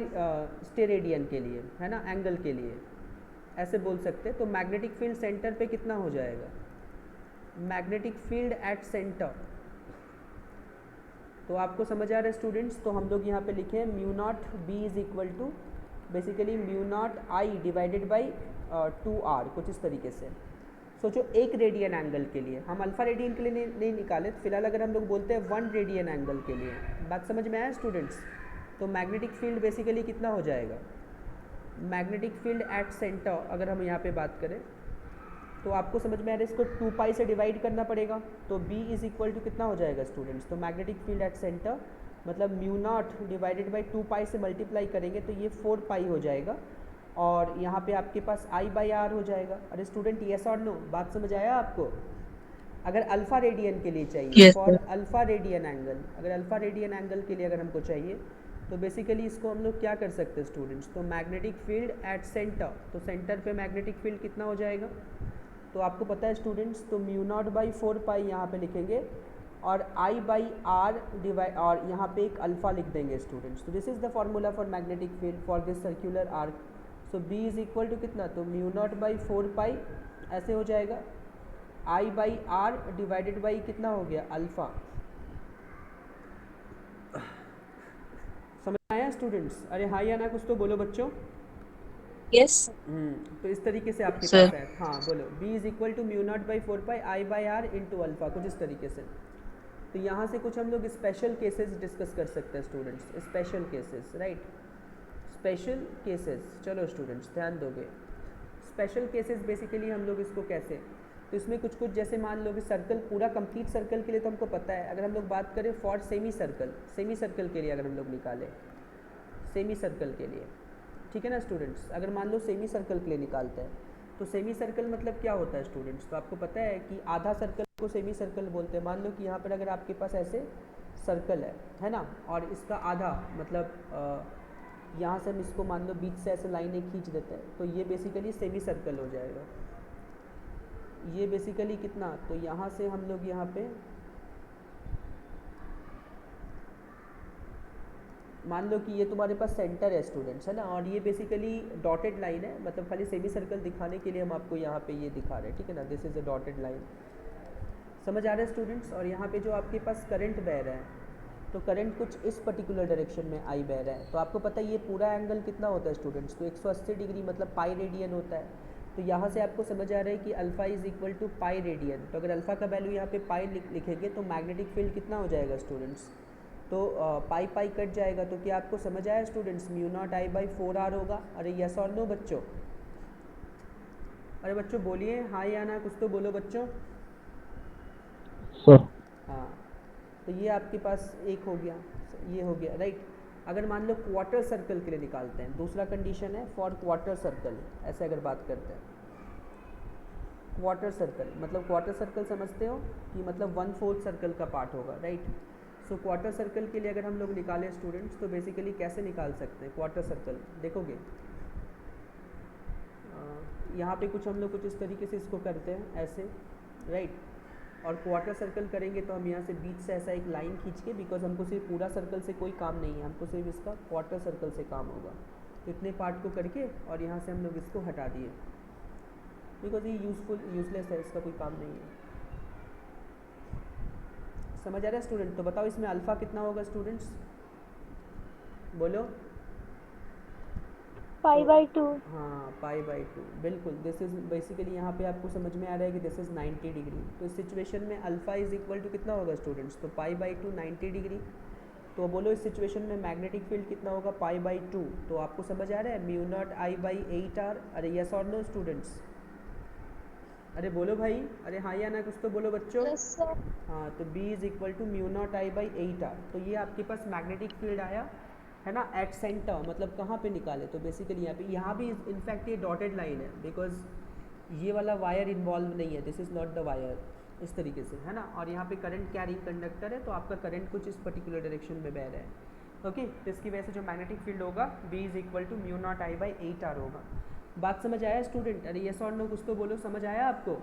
स्टेरेडियन के लिए, है ना, एंगल के लिए, ऐसे बोल सकते हैं। तो मैग्नेटिक फील्ड सेंटर पे कितना हो जाएगा, मैग्नेटिक फील्ड एट सेंटर, तो आपको समझ आ रहा है स्टूडेंट्स। तो हम लोग यहाँ पे लिखे हैं mu naught B is equal to basically mu naught I divided by 2r, कुछ इस तरीके से। सोचो एक रेडियन एंगल के लिए, हम अल्फा रेडियन के लिए नहीं निकाले, फिलहाल अगर हम लोग बोलते हैं 1 रेडियन एंगल के लिए, बात समझ में आया स्टूडेंट्स। तो मैग्नेटिक फील्ड बेसिकली कितना हो जाएगा, मैग्नेटिक फील्ड एट सेंटर अगर हम यहाँ पे बात करें तो आपको समझ में आ रहा है, इसको 2 पाई से डिवाइड करना पड़ेगा। तो b इज इक्वल टू कितना हो जाएगा स्टूडेंट्स, तो मैग्नेटिक फील्ड एट सेंटर मतलब म्यू नॉट डिवाइडेड बाई 2 पाई से मल्टीप्लाई करेंगे तो ये 4 पाई हो जाएगा, और यहाँ पे आपके पास I बाई आर हो जाएगा। अरे स्टूडेंट यस और नो, बात समझ आया आपको। अगर अल्फा रेडियन के लिए चाहिए Yes, for sir. Alpha radian angle, अगर अल्फा रेडियन एंगल के लिए अगर हमको चाहिए तो बेसिकली इसको हम लोग क्या कर सकते हैं स्टूडेंट्स, तो मैग्नेटिक फील्ड एट सेंटर, तो सेंटर पे मैग्नेटिक फील्ड कितना हो जाएगा, तो आपको पता है स्टूडेंट्स, तो म्यू नॉट बाई 4 पाई यहाँ पे लिखेंगे और I बाई आर डिवाइड, और यहाँ पे एक अल्फा लिख देंगे स्टूडेंट्स। तो this is the formula for magnetic field for this circular arc. So B is equal to कितना, तो म्यू नॉट बाई 4 पाई ऐसे हो जाएगा, I by R divided by कितना हो गया अल्फा। समझ आया स्टूडेंट्स, अरे हाँ या ना कुछ तो बोलो बच्चों। Yes. तो इस तरीके से आपके Sir. पास है, हाँ बोलो, b is equal to mu naught by 4 pi I by R into alpha, कुछ इस तरीके से। तो यहाँ से कुछ हम लोग स्पेशल केसेस डिस्कस कर सकते हैं students, special cases, right, special cases. चलो स्टूडेंट्स ध्यान दोगे, स्पेशल केसेस बेसिकली हम लोग इसको कैसे, तो इसमें कुछ कुछ जैसे मान लो कि सर्कल, पूरा कंप्लीट सर्कल के लिए तो हमको पता है, अगर हम लोग बात करें for semi circle, semi circle के लिए अगर हम लोग निकालें, सेमी सर्कल के लिए, ठीक है ना स्टूडेंट्स, अगर मान लो सेमी सर्कल के लिए निकालते हैं तो सेमी सर्कल मतलब क्या होता है स्टूडेंट्स, तो आपको पता है कि आधा सर्कल को सेमी सर्कल बोलते हैं। मान लो कि यहाँ पर अगर आपके पास ऐसे सर्कल है ना, और इसका आधा मतलब यहाँ से हम इसको मान लो बीच से ऐसे लाइनें खींच देते हैं, तो ये बेसिकली सेमी सर्कल हो जाएगा। ये बेसिकली कितना, तो यहाँ से हम लोग यहाँ पे मान लो कि ये तुम्हारे पास सेंटर है स्टूडेंट्स, है ना, और ये बेसिकली डॉटेड लाइन है, मतलब खाली सेमी सर्कल दिखाने के लिए हम आपको यहाँ पे ये दिखा रहे हैं, ठीक है ना, this is a dotted line. समझ आ रहा है स्टूडेंट्स। और यहाँ पे जो आपके पास करंट बह रहा है, तो करंट कुछ इस पर्टिकुलर डायरेक्शन में आई बह रहा है, तो आपको पता है ये पूरा एंगल कितना होता है स्टूडेंट्स, तो 180 डिग्री मतलब पाई रेडियन होता है। तो यहाँ से आपको समझ आ रहा है कि alpha is equal to pi radian, तो अगर अल्फ़ा का वैल्यू यहाँ पे पाई लिखेंगे तो मैग्नेटिक फील्ड कितना हो जाएगा स्टूडेंट्स, तो पाई पाई कट जाएगा। तो क्या आपको समझ आया students, mu naught I by 4r होगा। अरे यस और नो बच्चों, अरे बच्चों बोलिए हाँ या ना, कुछ तो बोलो बच्चों। सर हाँ, तो ये आपके पास एक हो गया, ये हो गया, राइट। अगर मान लो क्वार्टर सर्कल के लिए निकालते हैं, दूसरा कंडीशन है फॉर क्वार्टर सर्कल, ऐसे अगर बात करते हैं, क्वार्टर सर्कल मतलब क्वार्टर सर्कल समझते हो कि मतलब 1/4 सर्कल का पार्ट होगा, राइट। सो क्वार्टर सर्कल के लिए अगर हम लोग निकालें स्टूडेंट्स, तो बेसिकली कैसे निकाल सकते हैं क्वार्टर सर्कल, देखोगे यहाँ पे कुछ हम लोग कुछ इस तरीके से इसको करते हैं ऐसे, राइट। और क्वार्टर सर्कल करेंगे तो हम यहाँ से बीच से ऐसा एक लाइन खींच के, बिकॉज हमको सिर्फ पूरा सर्कल से कोई काम नहीं है, हमको सिर्फ इसका क्वार्टर सर्कल से काम होगा, तो इतने पार्ट को करके और यहाँ से हम लोग इसको हटा दिए, बिकॉज ये यूजलेस है, इसका कोई काम नहीं है। समझ आ रहा है स्टूडेंट। तो बताओ इसमें अल्फ़ा कितना होगा स्टूडेंट्स, बोलो। Pi by 2। हाँ पाई बाई 2, बिल्कुल। दिस इज़ बेसिकली यहाँ पे आपको समझ में आ रहा है कि दिस इज़ 90 डिग्री। तो इस सिचुएशन में अल्फ़ा इज़ इक्वल टू कितना होगा स्टूडेंट्स, तो पाई बाई 2 90 डिग्री। तो बोलो इस सिचुएशन में मैग्नेटिक फील्ड कितना होगा, पाई बाई 2। तो आपको समझ आ रहा है mu naught I by 8r। अरे यस और नो स्टूडेंट्स, अरे बोलो भाई, अरे हाँ या ना कुछ तो बोलो बच्चों। Yes sir. हाँ, तो B is equal to mu naught I by 8r। तो ये आपके पास मैग्नेटिक फील्ड आया है ना एट सेंटर, मतलब कहाँ पे निकाले, तो बेसिकली यहाँ भी इनफैक्ट ये डॉटेड लाइन है, बिकॉज ये वाला वायर इन्वॉल्व नहीं है, this is not the wire, इस तरीके से, है ना। और यहाँ पे करंट कैरिंग कंडक्टर है, तो आपका करंट कुछ इस पर्टिकुलर डायरेक्शन में बह रहा है, ओके। तो इसकी वजह से जो मैग्नेटिक फील्ड होगा B is equal to mu naught I by 8r होगा। बात समझ आया स्टूडेंट, अरे यस और नो कुछ तो बोलो, समझ आया आपको,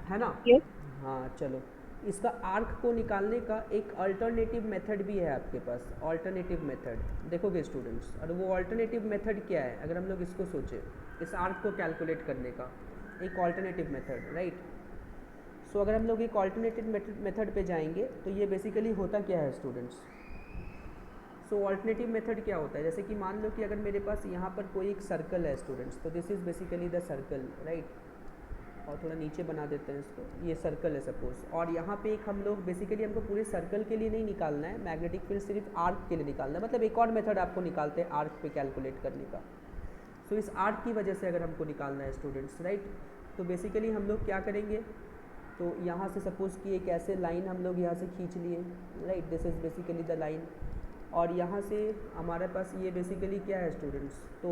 है ना। Yes. हाँ चलो, इसका आर्क को निकालने का एक अल्टरनेटिव मेथड भी है आपके पास, अल्टरनेटिव मेथड देखोगे स्टूडेंट्स। और वो अल्टरनेटिव मेथड क्या है, अगर हम लोग इसको सोचें, इस आर्क को कैलकुलेट करने का एक अल्टरनेटिव मेथड, राइट। सो अगर हम लोग एक अल्टरनेटिव मेथड पे जाएंगे तो ये बेसिकली होता क्या है स्टूडेंट्स। सो अल्टरनेटिव मेथड क्या होता है, जैसे कि मान लो कि अगर मेरे पास यहाँ पर कोई एक सर्कल है स्टूडेंट्स, तो this is basically the circle, right. और थोड़ा नीचे बना देते हैं इसको, ये सर्कल है सपोज, और यहाँ पे एक हम लोग बेसिकली हमको पूरे सर्कल के लिए नहीं निकालना है मैग्नेटिक फील्ड, सिर्फ आर्क के लिए निकालना है। मतलब एक और मेथड आपको निकालते हैं आर्क पे कैलकुलेट करने का। सो इस आर्क की वजह से अगर हमको निकालना है स्टूडेंट्स, राइट, तो बेसिकली हम लोग क्या करेंगे, तो यहाँ से सपोज़ कि एक ऐसे लाइन हम लोग यहाँ से खींच लिए, right, this is basically the line. और यहाँ से हमारे पास ये बेसिकली क्या है स्टूडेंट्स, तो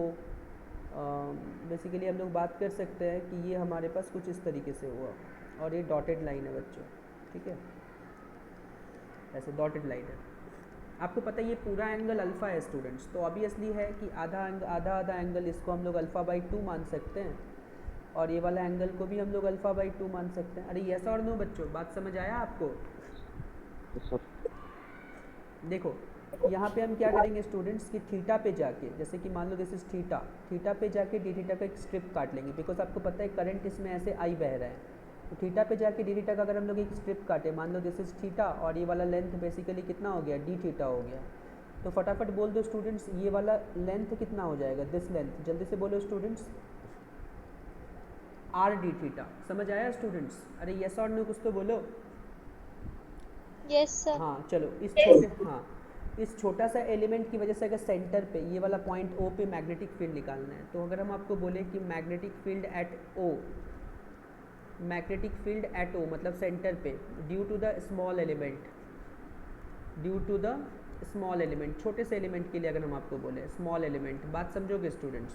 बेसिकली हम लोग बात कर सकते हैं कि ये हमारे पास कुछ इस तरीके से हुआ, और ये डॉटेड लाइन है बच्चों, ठीक है, ऐसे डॉटेड लाइन है। आपको पता है ये पूरा एंगल अल्फ़ा है स्टूडेंट्स, तो ऑब्वियसली है कि आधा एंगल इसको हम लोग अल्फ़ा बाई 2 मान सकते हैं, और ये वाला एंगल को भी हम लोग अल्फ़ा बाई 2 मान सकते हैं। अरे यस और नो बच्चों, बात समझ आया आपको। देखो यहाँ पे हम क्या करेंगे स्टूडेंट्स कि थीटा पे जाके, जैसे कि मान लो दिस इज थीटा पे जाके डी थीटा का एक स्ट्रिप काट लेंगे, बिकॉज आपको पता है करंट इसमें ऐसे आई बह रहा है। तो थीटा पे जाके डी थीटा का अगर हम लोग एक स्ट्रिप काटे, मान लो दिस इज थीटा, और ये वाला लेंथ बेसिकली कितना हो गया, डी थीटा हो गया। तो फटाफट बोल दो स्टूडेंट्स, ये वाला लेंथ कितना हो जाएगा, दिस लेंथ, जल्दी से बोलो स्टूडेंट्स, आर डी थीटा। समझ आया स्टूडेंट्स। अरे यस और नो कुछ तो बोलो। Yes sir. हाँ चलो, इस छोटा सा एलिमेंट की वजह से अगर सेंटर पे ये वाला पॉइंट ओ पे मैग्नेटिक फील्ड निकालना है, तो अगर हम आपको बोले कि magnetic field at O, magnetic field at O मतलब सेंटर पे, due to the small element, छोटे से एलिमेंट के लिए अगर हम आपको बोले स्मॉल एलिमेंट, बात समझोगे students,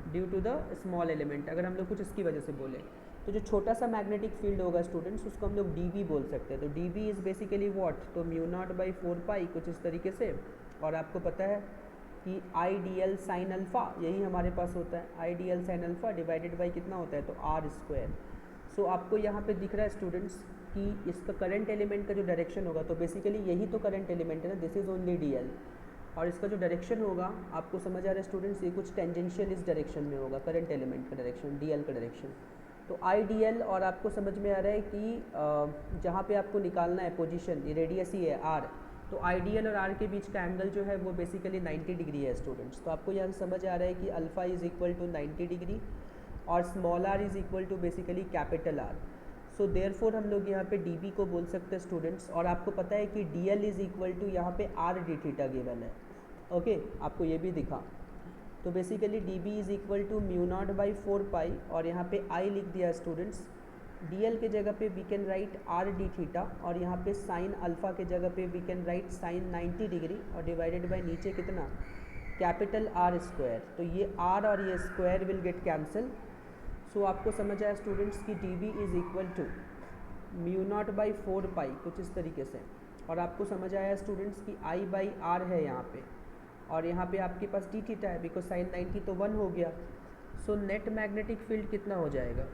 due to the small element, अगर हम लोग कुछ इसकी वजह से बोले, तो जो छोटा सा मैग्नेटिक फील्ड होगा स्टूडेंट्स उसको हम लोग डी बोल सकते हैं। तो D B is basically what, तो म्यू नॉट बाई 4 पाई कुछ इस तरीके से। और आपको पता है कि I D L sine alpha यही हमारे पास होता है, I D L sine alpha divided by कितना होता है, तो आर स्क्वायर। सो आपको यहाँ पे दिख रहा है स्टूडेंट्स कि इसका करंट एलिमेंट का जो डायरेक्शन होगा, तो बेसिकली यही तो करंट एलिमेंट है ना, this is only D L, और इसका जो डायरेक्शन होगा आपको समझ आ रहा है स्टूडेंट्स, ये कुछ टेंजेंशियल इस डायरेक्शन में होगा, करंट एलिमेंट का डायरेक्शन, डी एल का डायरेक्शन। तो आई डी एल, और आपको समझ में आ रहा है कि जहाँ पे आपको निकालना है पोजीशन, ये रेडियस ही है आर, तो आई डी एल और आर के बीच का एंगल जो है वो बेसिकली 90 डिग्री है स्टूडेंट्स। तो आपको यहाँ समझ आ रहा है कि alpha is equal to 90 degree और small R is equal to basically capital R. So therefore हम लोग यहाँ पे डी बी को बोल सकते हैं स्टूडेंट्स। और आपको पता है कि D L is equal to यहाँ पे आर डी थीटा गिवन है, ओके, आपको ये भी दिखा। तो basically D B is equal to mu naught by 4 pi, और यहाँ पे आई लिख दिया स्टूडेंट्स, डी एल के जगह पे we can write R D theta, और यहाँ पे साइन अल्फ़ा के जगह पे we can write sine 90 degree, और डिवाइडेड बाई नीचे कितना, कैपिटल आर स्क्वायर। तो ये आर और ये square will get cancel. So आपको समझ आया स्टूडेंट्स की D B is equal to mu naught by 4 pi कुछ इस तरीके से। और आपको समझ आया स्टूडेंट्स की आई बाई आर है यहाँ पे, और यहाँ पे आपके पास डी थीटा है, बिकॉज साइन 90 तो 1 हो गया। सो नेट मैग्नेटिक फील्ड कितना हो जाएगा,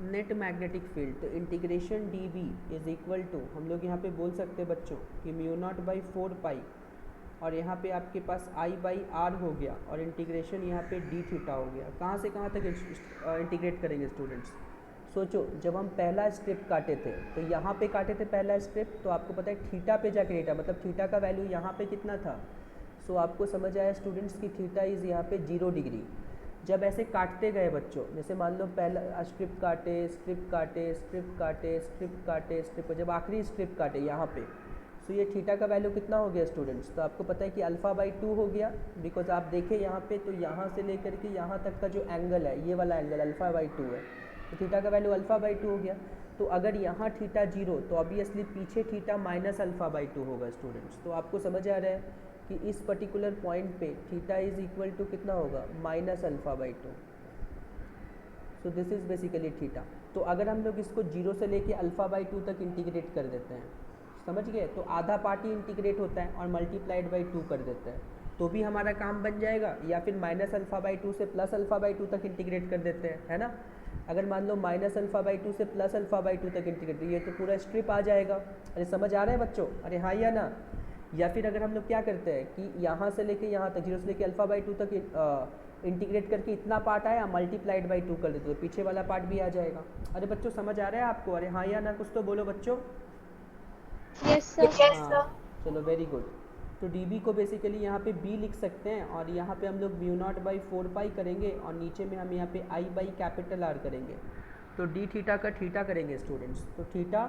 नेट मैग्नेटिक फील्ड, तो integration D B is equal to, हम लोग यहाँ पे बोल सकते हैं बच्चों कि म्यू नॉट बाई 4 पाई, और यहाँ पे आपके पास आई बाई आर हो गया, और इंटीग्रेशन यहाँ पे डी थीटा हो गया। कहाँ से कहाँ तक इंटीग्रेट करेंगे स्टूडेंट्स, सोचो, जब हम पहला स्ट्रिप काटे थे तो यहाँ पे काटे थे पहला स्ट्रिप, तो आपको पता है थीटा पे जाके थीटा, मतलब थीटा का वैल्यू यहाँ पे कितना था। सो आपको समझ आया स्टूडेंट्स की थीटा इज़ यहाँ पे 0 डिग्री। जब ऐसे काटते गए बच्चों, जैसे मान लो पहला स्ट्रिप काटे, स्ट्रिप काटे, स्ट्रिप काटे, स्ट्रिप काटे, स्ट्रिप, जब आखिरी स्ट्रिप काटे यहाँ पे, तो ये थीटा का वैल्यू कितना हो गया स्टूडेंट्स, तो आपको पता है कि अल्फ़ा बाई 2 हो गया, बिकॉज आप देखें यहाँ पे, तो यहाँ से लेकर के यहाँ तक का जो एंगल है, ये वाला एंगल अल्फ़ा बाई 2 है, तो थीटा का वैल्यू अल्फ़ा बाई 2 हो गया। तो अगर यहाँ थीटा 0, तो ऑब्वियसली पीछे थीटा माइनस अल्फ़ा बाई 2 होगा स्टूडेंट्स। तो आपको समझ आ रहा है कि इस पर्टिकुलर पॉइंट पे थीटा इज़ इक्वल टू कितना होगा, minus alpha by 2। So this is basically theta. तो अगर हम लोग इसको 0 से लेके अल्फ़ा बाई 2 तक इंटीग्रेट कर देते हैं, समझ गए, तो आधा पार्ट ही इंटीग्रेट होता है और मल्टीप्लाइड बाई 2 कर देते हैं, तो भी हमारा काम बन जाएगा। या फिर माइनस अल्फ़ा बाई 2 से प्लस अल्फ़ा बाई 2 तक इंटीग्रेट कर देते हैं, है ना। अगर मान लो माइनस अल्फ़ा बाई 2 से प्लस अल्फ़ा बाई 2 तक इंटीग्रेट, ये तो पूरा स्ट्रिप आ जाएगा। अरे समझ आ रहा है बच्चों? अरे हाँ या ना? या फिर अगर हम लोग क्या करते हैं कि यहाँ से लेके यहाँ तक, 0 से लेके अल्फ़ा बाई 2 तक इंटीग्रेट करके इतना पार्ट आया, मल्टीप्लाइड बाई 2 कर देते तो पीछे वाला पार्ट भी आ जाएगा। अरे बच्चों समझ आ रहा है आपको? अरे हाँ या ना कुछ तो बोलो बच्चों। Yes, sir. Yes, sir. चलो वेरी गुड। तो dB को बेसिकली यहाँ पे b लिख सकते हैं और यहाँ पे हम लोग म्यू नॉट बाई 4 करेंगे और नीचे में हम यहाँ पे I बाई कैपिटल R करेंगे। तो d थीटा का थीटा करेंगे स्टूडेंट्स, तो थीटा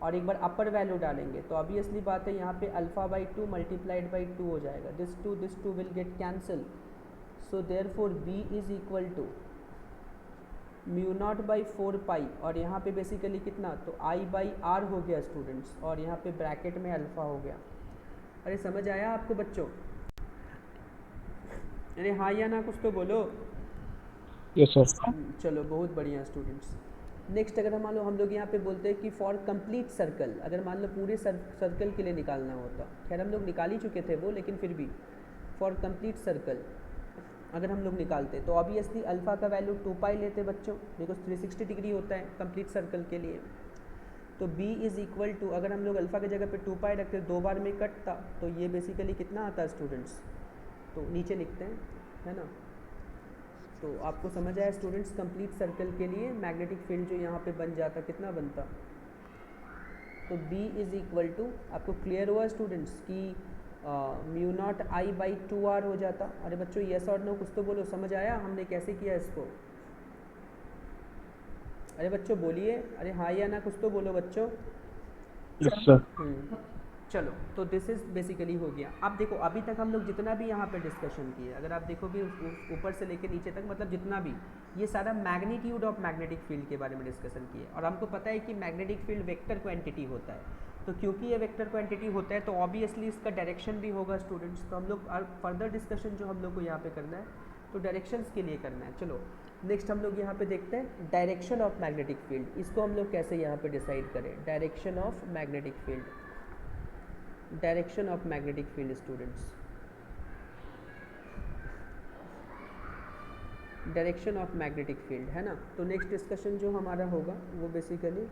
और एक बार अपर वैल्यू डालेंगे तो ऑब्वियसली बात है यहाँ पे अल्फ़ा बाई 2 मल्टीप्लाइड बाई 2 हो जाएगा। This two will get cancel, so therefore b is equal to mu naught by 4 pi और यहाँ पे बेसिकली कितना, तो I बाई R हो गया स्टूडेंट्स और यहाँ पे ब्रैकेट में अल्फ़ा हो गया। अरे समझ आया आपको बच्चों? अरे हाँ या ना कुछ तो बोलो। Yes sir. चलो बहुत बढ़िया स्टूडेंट्स। नेक्स्ट अगर मान लो हम लोग यहाँ पे बोलते हैं कि फॉर कंप्लीट सर्कल, अगर मान लो पूरे सर्कल के लिए निकालना होता, खैर हम लोग निकाल ही चुके थे वो, लेकिन फिर भी फॉर कंप्लीट सर्कल अगर हम लोग निकालते तो ऑब्वियसली अल्फ़ा का वैल्यू 2 पाई लेते बच्चों, बिकॉज 360 डिग्री होता है कंप्लीट सर्कल के लिए। तो b इज़ इक्वल टू, अगर हम लोग अल्फ़ा की जगह पे 2 पाई रखते 2 बार में कटता तो ये बेसिकली कितना आता है स्टूडेंट्स, तो नीचे लिखते हैं, है ना। तो आपको समझ आया स्टूडेंट्स, कंप्लीट सर्कल के लिए मैग्नेटिक फील्ड जो यहाँ पे बन जाता कितना बनता, तो b इज़ इक्वल टू, आपको क्लियर हुआ स्टूडेंट्स कि mu naught I by 2R हो जाता। अरे बच्चों यस और नो कुछ तो बोलो, समझ आया हमने कैसे किया इसको? अरे बच्चों बोलिए, अरे हाँ या ना कुछ तो बोलो बच्चों। Yes sir. चलो तो दिस इज़ बेसिकली हो गया। अब देखो अभी तक हम लोग जितना भी यहाँ पे डिस्कशन किए, अगर आप देखोगे ऊपर से लेके नीचे तक, मतलब जितना भी, ये सारा मैग्नीट्यूड ऑफ मैग्नेटिक फील्ड के बारे में डिस्कशन किए। और हमको पता है कि मैग्नेटिक फील्ड वेक्टर क्वांटिटी होता है, तो क्योंकि ये वेक्टर क्वांटिटी होता है तो ऑब्वियसली इसका डायरेक्शन भी होगा स्टूडेंट्स। तो हम लोग फर्दर डिस्कशन जो हम लोग को यहाँ पे करना है तो डायरेक्शंस के लिए करना है। चलो नेक्स्ट हम लोग यहाँ पे देखते हैं डायरेक्शन ऑफ मैग्नेटिक फील्ड, इसको हम लोग कैसे यहाँ पे डिसाइड करें। Direction of magnetic field, direction of magnetic field students, direction of magnetic field, है ना। तो नेक्स्ट डिस्कशन जो हमारा होगा वो basically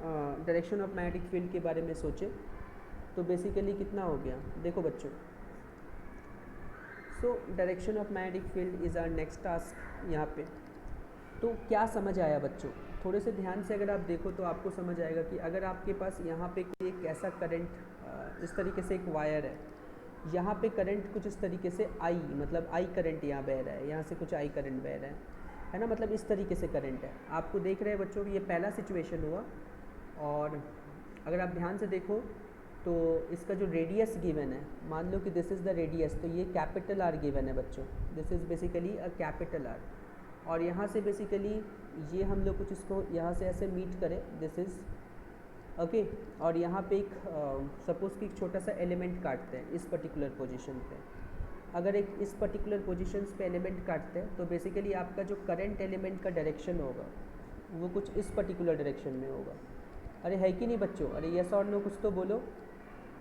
direction of magnetic field के बारे में सोचे तो बेसिकली कितना हो गया, देखो बच्चों। So direction of magnetic field is our next task यहाँ पे। तो क्या समझ आया बच्चों? थोड़े से ध्यान से अगर आप देखो तो आपको समझ आएगा कि अगर आपके पास यहाँ पे कोई एक ऐसा करंट, इस तरीके से एक वायर है, यहाँ पे करंट कुछ इस तरीके से आई, मतलब आई करंट यहाँ बह रहा है, यहाँ से कुछ आई करंट बह रहा है ना, मतलब इस तरीके से करंट है। आपको देख रहे हैं बच्चों, ये पहला सिचुएशन हुआ। और अगर आप ध्यान से देखो तो इसका जो रेडियस गिवन है, मान लो कि दिस इज़ द रेडियस, तो ये कैपिटल R गिवन है बच्चों, this is basically a capital R। और यहाँ से बेसिकली ये हम लोग कुछ इसको यहाँ से ऐसे मीट करें, दिस इज़ ओके। और यहाँ पे एक सपोज़ कि एक छोटा सा एलिमेंट काटते हैं इस पर्टिकुलर पोजीशन पे। अगर एक इस पर्टिकुलर पोजीशंस पे एलिमेंट काटते हैं तो बेसिकली आपका जो करंट एलिमेंट का डायरेक्शन होगा वो कुछ इस पर्टिकुलर डायरेक्शन में होगा। अरे है कि नहीं बच्चों? अरे यस और नो कुछ तो बोलो।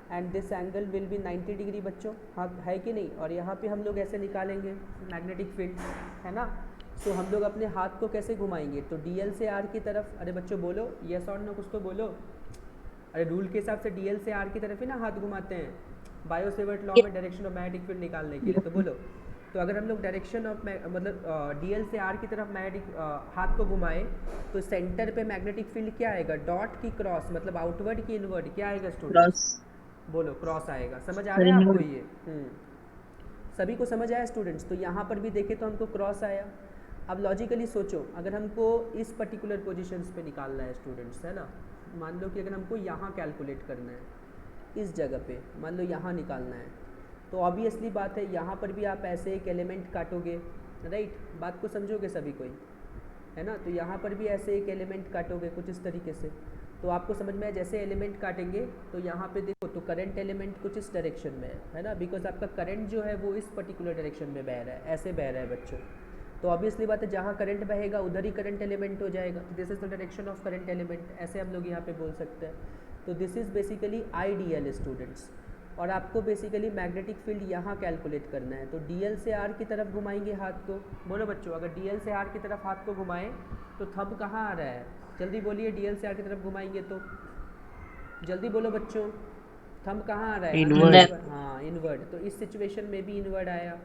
And this angle will be 90 degree बच्चों, हाँ है कि नहीं? और यहाँ पे हम लोग ऐसे निकालेंगे मैग्नेटिक फील्ड, है ना। तो हम लोग अपने हाथ को कैसे घुमाएंगे, तो DL से R की तरफ। अरे बच्चों बोलो यस और नो कुछ तो बोलो। अरे रूल के हिसाब से DL से R की तरफ ही ना हाथ घुमाते हैं बायो सेवर्ट लॉ में डायरेक्शन ऑफ मैग्नेटिक फील्ड निकालने के लिए। तो बोलो, तो अगर हम लोग डायरेक्शन ऑफ मतलब DL से R की तरफ मैग्नेटिक हाथ को घुमाए तो सेंटर पे मैग्नेटिक फील्ड क्या आएगा, डॉट की क्रॉस, मतलब आउटवर्ड की इनवर्ड क्या आएगा स्टूडेंट्स? बोलो क्रॉस आएगा। समझ आ रहा है आपको ये? सभी को समझ आया स्टूडेंट्स? तो यहाँ पर भी देखे तो हमको क्रॉस आया। अब लॉजिकली सोचो, अगर हमको इस पर्टिकुलर पोजीशंस पे निकालना है स्टूडेंट्स, है ना, मान लो कि अगर हमको यहाँ कैलकुलेट करना है, इस जगह पे मान लो यहाँ निकालना है, तो ऑब्वियसली बात है यहाँ पर भी आप ऐसे एक एलिमेंट काटोगे, राइट। बात को समझोगे सभी कोई, है ना। तो यहाँ पर भी ऐसे एक एलिमेंट काटोगे कुछ इस तरीके से। तो आपको समझ में आया, जैसे एलिमेंट काटेंगे तो यहाँ पे देखो तो करंट एलिमेंट कुछ इस डायरेक्शन में है ना, बिकॉज आपका करंट जो है वो इस पर्टिकुलर डायरेक्शन में बह रहा है, ऐसे बह रहा है बच्चों। तो ऑब्वियसली बात है जहाँ करंट बहेगा उधर ही करंट एलिमेंट हो जाएगा। तो this is the direction of current element, ऐसे हम लोग यहाँ पे बोल सकते हैं। तो this is basically ideal students. और आपको बेसिकली मैग्नेटिक फील्ड यहाँ कैलकुलेट करना है। तो डीएल से आर की तरफ घुमाएंगे हाथ को। बोलो बच्चों, अगर डीएल से आर की तरफ हाथ को घुमाएं तो थंब कहाँ आ रहा है? जल्दी बोलिए, डीएल से आर की तरफ घुमाएंगे तो जल्दी बोलो बच्चों, थंब कहाँ आ रहा है? इनवर्ड। हाँ, इनवर्ड। तो इस सिचुएशन में भी इनवर्ड आया।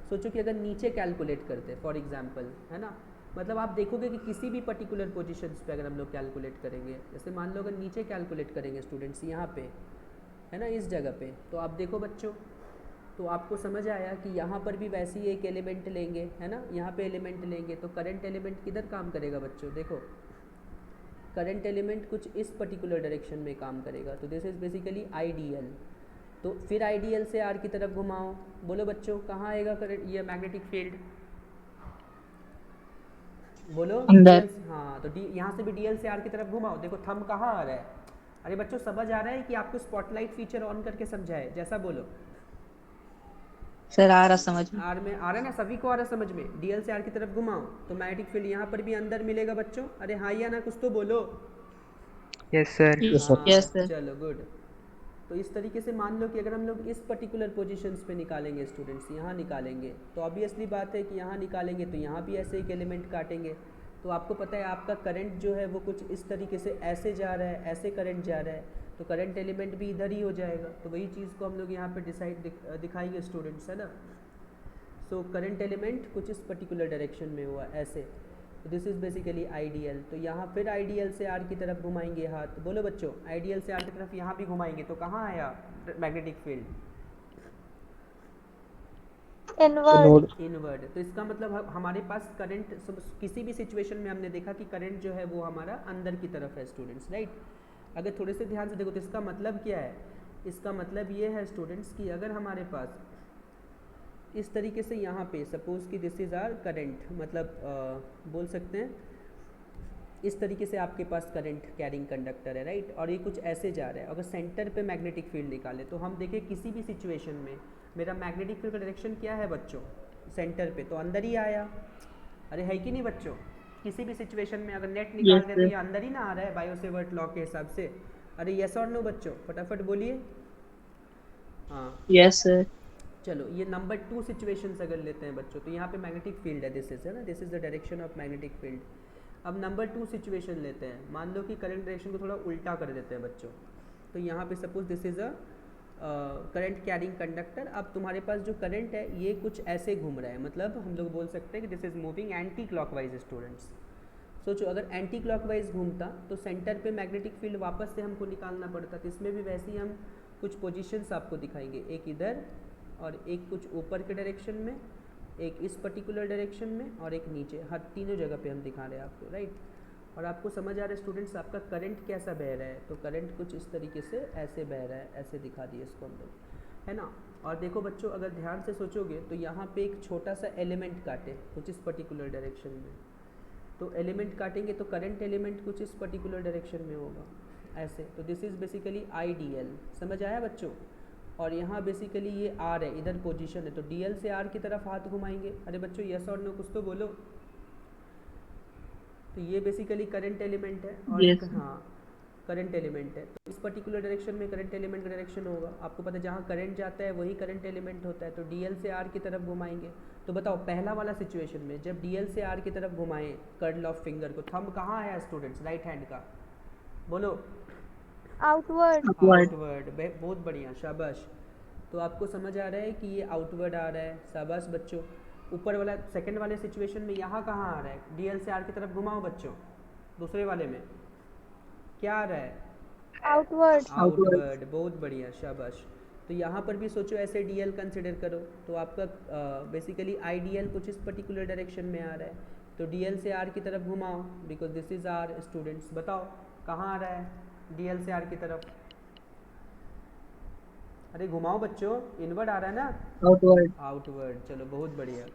सोचो कि अगर नीचे कैलकुलेट करते फॉर एग्जांपल, है ना, मतलब आप देखोगे कि किसी भी पर्टिकुलर पोजीशंस पे अगर हम लोग कैलकुलेट करेंगे, जैसे मान लो अगर नीचे कैलकुलेट करेंगे स्टूडेंट्स यहाँ पे, है ना, इस जगह पे, तो आप देखो बच्चों, तो आपको समझ आया कि यहाँ पर भी वैसे ही एक एलिमेंट लेंगे, है ना, यहाँ पे एलिमेंट लेंगे तो करंट एलिमेंट किधर काम करेगा बच्चों? देखो, करंट एलिमेंट कुछ इस पर्टिकुलर डायरेक्शन में काम करेगा। तो दिस इज़ बेसिकली आईडीएल। तो फिर आईडीएल से आर की तरफ घुमाओ। बोलो बच्चों, कहाँ आएगा करंट, ये मैग्नेटिक फील्ड? बोलो अंदर। हाँ, तो यहाँ से भी डीएल से आर की तरफ घुमाओ। देखो थंब कहाँ आ रहा है? अरे बच्चों समझ आ रहा है कि आपको स्पॉटलाइट फीचर ऑन करके समझाए? जैसा बोलो सर आ रहा समझ में। आर में आ रहा है ना, सभी को आ रहा है समझ में। डीएल से आर की तरफ घुमाओ तो मैग्नेटिक फील्ड यहाँ पर भी अंदर मिलेगा बच्चों। अरे हाँ या ना, कुछ तो बोलो। Yes sir. Yes sir. चलो गुड। तो इस तरीके से मान लो कि अगर हम लोग इस पर्टिकुलर पोजीशंस पे निकालेंगे स्टूडेंट्स, यहाँ निकालेंगे, तो ऑब्वियसली बात है कि यहाँ निकालेंगे तो यहाँ भी ऐसे एक एलिमेंट काटेंगे। तो आपको पता है आपका करंट जो है वो कुछ इस तरीके से ऐसे जा रहा है, ऐसे करंट जा रहा है, तो करंट एलिमेंट भी इधर ही हो जाएगा। तो वही चीज़ को हम लोग यहाँ पे दिखाएंगे स्टूडेंट्स, है ना। सो करंट एलिमेंट कुछ इस पर्टिकुलर डायरेक्शन में हुआ ऐसे। तो दिस इज़ बेसिकली आईडीएल। तो यहाँ फिर आईडीएल से आर की तरफ घुमाएंगे हाथ। बोलो बच्चों, आईडीएल से आर की तरफ यहाँ भी घुमाएंगे तो कहाँ आया मैग्नेटिक फील्ड? इनवर्ड। इनवर्ड। तो इसका मतलब हमारे पास करंट किसी भी सिचुएशन में हमने देखा कि करंट जो है वो हमारा अंदर की तरफ है स्टूडेंट्स, राइट। अगर थोड़े से ध्यान से देखो तो इसका मतलब क्या है? इसका मतलब ये है स्टूडेंट्स कि अगर हमारे पास इस तरीके से यहाँ पे सपोज कि दिस इज़ आर करंट, मतलब बोल सकते हैं इस तरीके से आपके पास करंट कैरिंग कंडक्टर है, राइट, और ये कुछ ऐसे जा रहा है। अगर सेंटर पे मैग्नेटिक फील्ड निकाले तो हम देखें किसी भी सिचुएशन में मेरा मैग्नेटिक फील्ड का डायरेक्शन क्या है बच्चों? सेंटर पे, तो अंदर ही आया। अरे है कि नहीं बच्चों? किसी भी सिचुएशन में अगर नेट निकाल रहे तो ये अंदर ही ना आ रहा है बायो-सेवर्ट लॉ के हिसाब से। अरे यस और नो बच्चों, फटाफट बोलिए। हाँ यस सर। चलो, ये नंबर 2 सिचुएशंस अगर लेते हैं बच्चों, तो यहाँ पे मैग्नेटिक फील्ड है, दिस इज, है ना, this is the direction of magnetic field. अब नंबर 2 सिचुएशन लेते हैं। मान लो कि करंट डायरेक्शन को थोड़ा उल्टा कर देते हैं बच्चों। तो यहाँ पे suppose this is a current carrying conductor. अब तुम्हारे पास जो करंट है ये कुछ ऐसे घूम रहा है, मतलब हम लोग बोल सकते हैं कि this is moving anti clockwise students. सोचो अगर एंटी क्लॉकवाइज घूमता तो सेंटर पे मैग्नेटिक फील्ड वापस से हमको निकालना पड़ता। तो इसमें भी वैसे ही हम कुछ पोजीशंस आपको दिखाएंगे, एक इधर और एक कुछ ऊपर के डायरेक्शन में, एक इस पर्टिकुलर डायरेक्शन में और एक नीचे। हर तीनों जगह पे हम दिखा रहे हैं आपको, राइट। और आपको समझ आ रहा है स्टूडेंट्स आपका करंट कैसा बह रहा है? तो करंट कुछ इस तरीके से ऐसे बह रहा है, ऐसे दिखा दिए इसको हम लोग, है ना। और देखो बच्चों, अगर ध्यान से सोचोगे तो यहाँ पे एक छोटा सा एलिमेंट काटे कुछ इस पर्टिकुलर डायरेक्शन में, तो एलिमेंट काटेंगे तो करंट एलिमेंट कुछ इस पर्टिकुलर डायरेक्शन में होगा ऐसे। तो दिस इज़ बेसिकली आईडीएल, समझ आया बच्चों। और यहाँ बेसिकली ये आर है, इधर पोजीशन है, तो डीएल से आर की तरफ हाथ घुमाएंगे। अरे बच्चों यस और नो कुछ तो बोलो। तो ये बेसिकली करंट एलिमेंट है और Yes. हाँ करंट एलिमेंट है। तो इस पर्टिकुलर डायरेक्शन में करंट एलिमेंट का डायरेक्शन होगा। आपको पता है जहाँ करंट जाता है वही करंट एलिमेंट होता है। तो डीएल से आर की तरफ घुमाएंगे। तो बताओ पहला वाला सिचुएशन में जब डीएल से आर की तरफ घुमाएं कर्ल ऑफ फिंगर को, थंब कहाँ आया स्टूडेंट्स? राइट हैंड का, बोलो। आउटवर्ड। आउटवर्ड, बहुत बढ़िया, शाबाश। तो आपको समझ आ रहा है कि ये आउटवर्ड आ रहा है, शाबाश बच्चों। ऊपर वाला सेकंड वाले सिचुएशन में यहाँ कहाँ आ रहा है? डीएल से आर की तरफ घुमाओ बच्चों। दूसरे वाले में क्या आ रहा है? आउटवर्ड। आउटवर्ड, बहुत बढ़िया, शाबाश। तो यहाँ पर भी सोचो ऐसे डीएल कंसिडर करो। तो आपका बेसिकली आईडीएल कुछ इस पर्टिकुलर डायरेक्शन में आ रहा है। तो डीएल से आर की तरफ घुमाओ, because this is R. Students बताओ कहाँ आ रहा है डीएल से आर की तरफ? अरे घुमाओ बच्चों, इनवर्ड आ रहा है ना? आउटवर्ड। आउटवर्ड, चलो बहुत बढ़िया।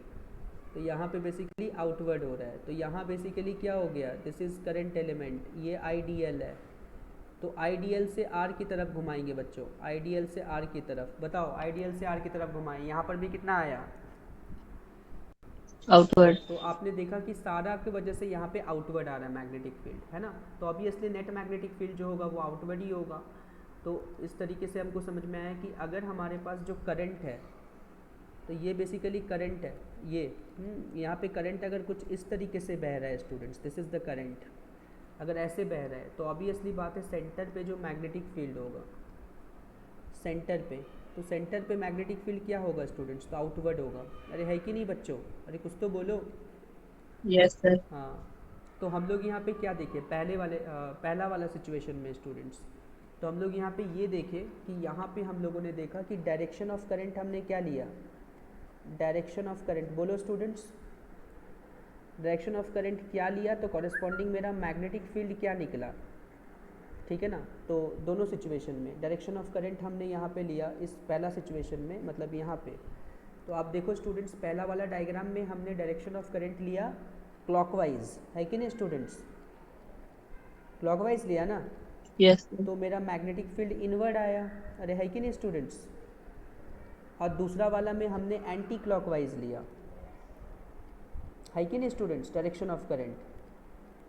तो यहाँ पे बेसिकली आउटवर्ड हो रहा है। तो यहाँ बेसिकली क्या हो गया? दिस इज करंट एलिमेंट, ये आईडीएल है। तो आईडीएल से आर की तरफ घुमाएंगे बच्चों, आईडीएल से आर की तरफ। बताओ आईडीएल से आर की तरफ घुमाएं, यहाँ पर भी कितना आया? आउटवर्ड। तो आपने देखा कि सारा की वजह से यहाँ पे आउटवर्ड आ रहा है मैग्नेटिक फील्ड, है ना। तो ऑब्वियसली नेट मैग्नेटिक फील्ड जो होगा वो आउटवर्ड ही होगा। तो इस तरीके से हमको समझ में आया कि अगर हमारे पास जो करंट है, तो ये बेसिकली करंट है, ये यहाँ पे करंट अगर कुछ इस तरीके से बह रहा है students, this is the current, अगर ऐसे बह रहा है तो ऑब्वियसली बात है सेंटर पे जो मैग्नेटिक फील्ड होगा, सेंटर पे, तो सेंटर पे मैग्नेटिक फील्ड क्या होगा स्टूडेंट्स, तो आउटवर्ड होगा। अरे है कि नहीं बच्चों, अरे कुछ तो बोलो। Yes sir. हाँ, तो हम लोग यहाँ पे क्या देखें, पहला वाला सिचुएशन में स्टूडेंट्स, तो हम लोग यहाँ पे ये देखें कि यहाँ पे हम लोगों ने देखा कि डायरेक्शन ऑफ करंट हमने क्या लिया, डायरेक्शन ऑफ करंट, बोलो स्टूडेंट्स, डायरेक्शन ऑफ करंट क्या लिया, तो कॉरेस्पॉन्डिंग मेरा मैग्नेटिक फील्ड क्या निकला, ठीक है ना। तो दोनों सिचुएशन में डायरेक्शन ऑफ करंट हमने यहाँ पे लिया, इस पहला सिचुएशन में मतलब यहाँ पे। तो आप देखो स्टूडेंट्स, पहला वाला डायग्राम में हमने डायरेक्शन ऑफ करंट लिया क्लॉकवाइज, है कि नहीं स्टूडेंट्स, क्लॉकवाइज लिया ना। यस तो मेरा मैग्नेटिक फील्ड इनवर्ड आया, अरे है कि नहीं स्टूडेंट्स। और दूसरा वाला में हमने एंटी क्लॉकवाइज लिया, है कि नहीं स्टूडेंट्स, डायरेक्शन ऑफ करंट।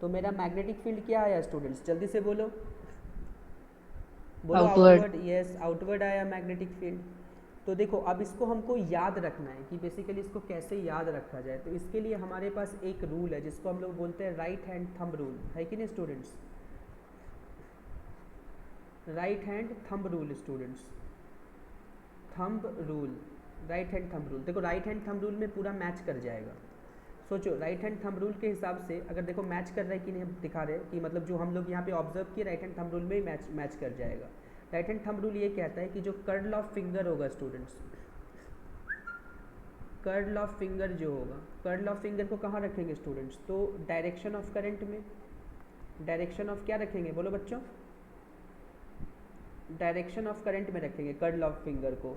तो मेरा मैग्नेटिक फील्ड क्या आया स्टूडेंट्स, जल्दी से बोलो, बोलो आउटवर्ड। यस, आउटवर्ड आया मैग्नेटिक फील्ड। तो देखो अब इसको हमको याद रखना है कि बेसिकली इसको कैसे याद रखा जाए। तो इसके लिए हमारे पास एक रूल है जिसको हम लोग बोलते हैं राइट हैंड थंब रूल, है कि नहीं students, right hand thumb rule students, thumb rule, right hand thumb rule. देखो राइट हैंड थंब रूल में पूरा मैच कर जाएगा। सोचो राइट हैंड थंब रूल के हिसाब से अगर देखो मैच कर रहा है कि नहीं, हम दिखा रहे हैं कि मतलब जो हम लोग यहाँ पे ऑब्जर्व किए राइट हैंड थंब रूल में ही मैच कर जाएगा। राइट हैंड थंब रूल ये कहता है कि जो कर्ल ऑफ फिंगर होगा स्टूडेंट्स, कर्ल ऑफ फिंगर जो होगा, कर्ल ऑफ फिंगर को कहाँ रखेंगे स्टूडेंट्स, तो डायरेक्शन ऑफ करंट में, डायरेक्शन ऑफ क्या रखेंगे बोलो बच्चों, डायरेक्शन ऑफ करंट में रखेंगे कर्ल ऑफ फिंगर को।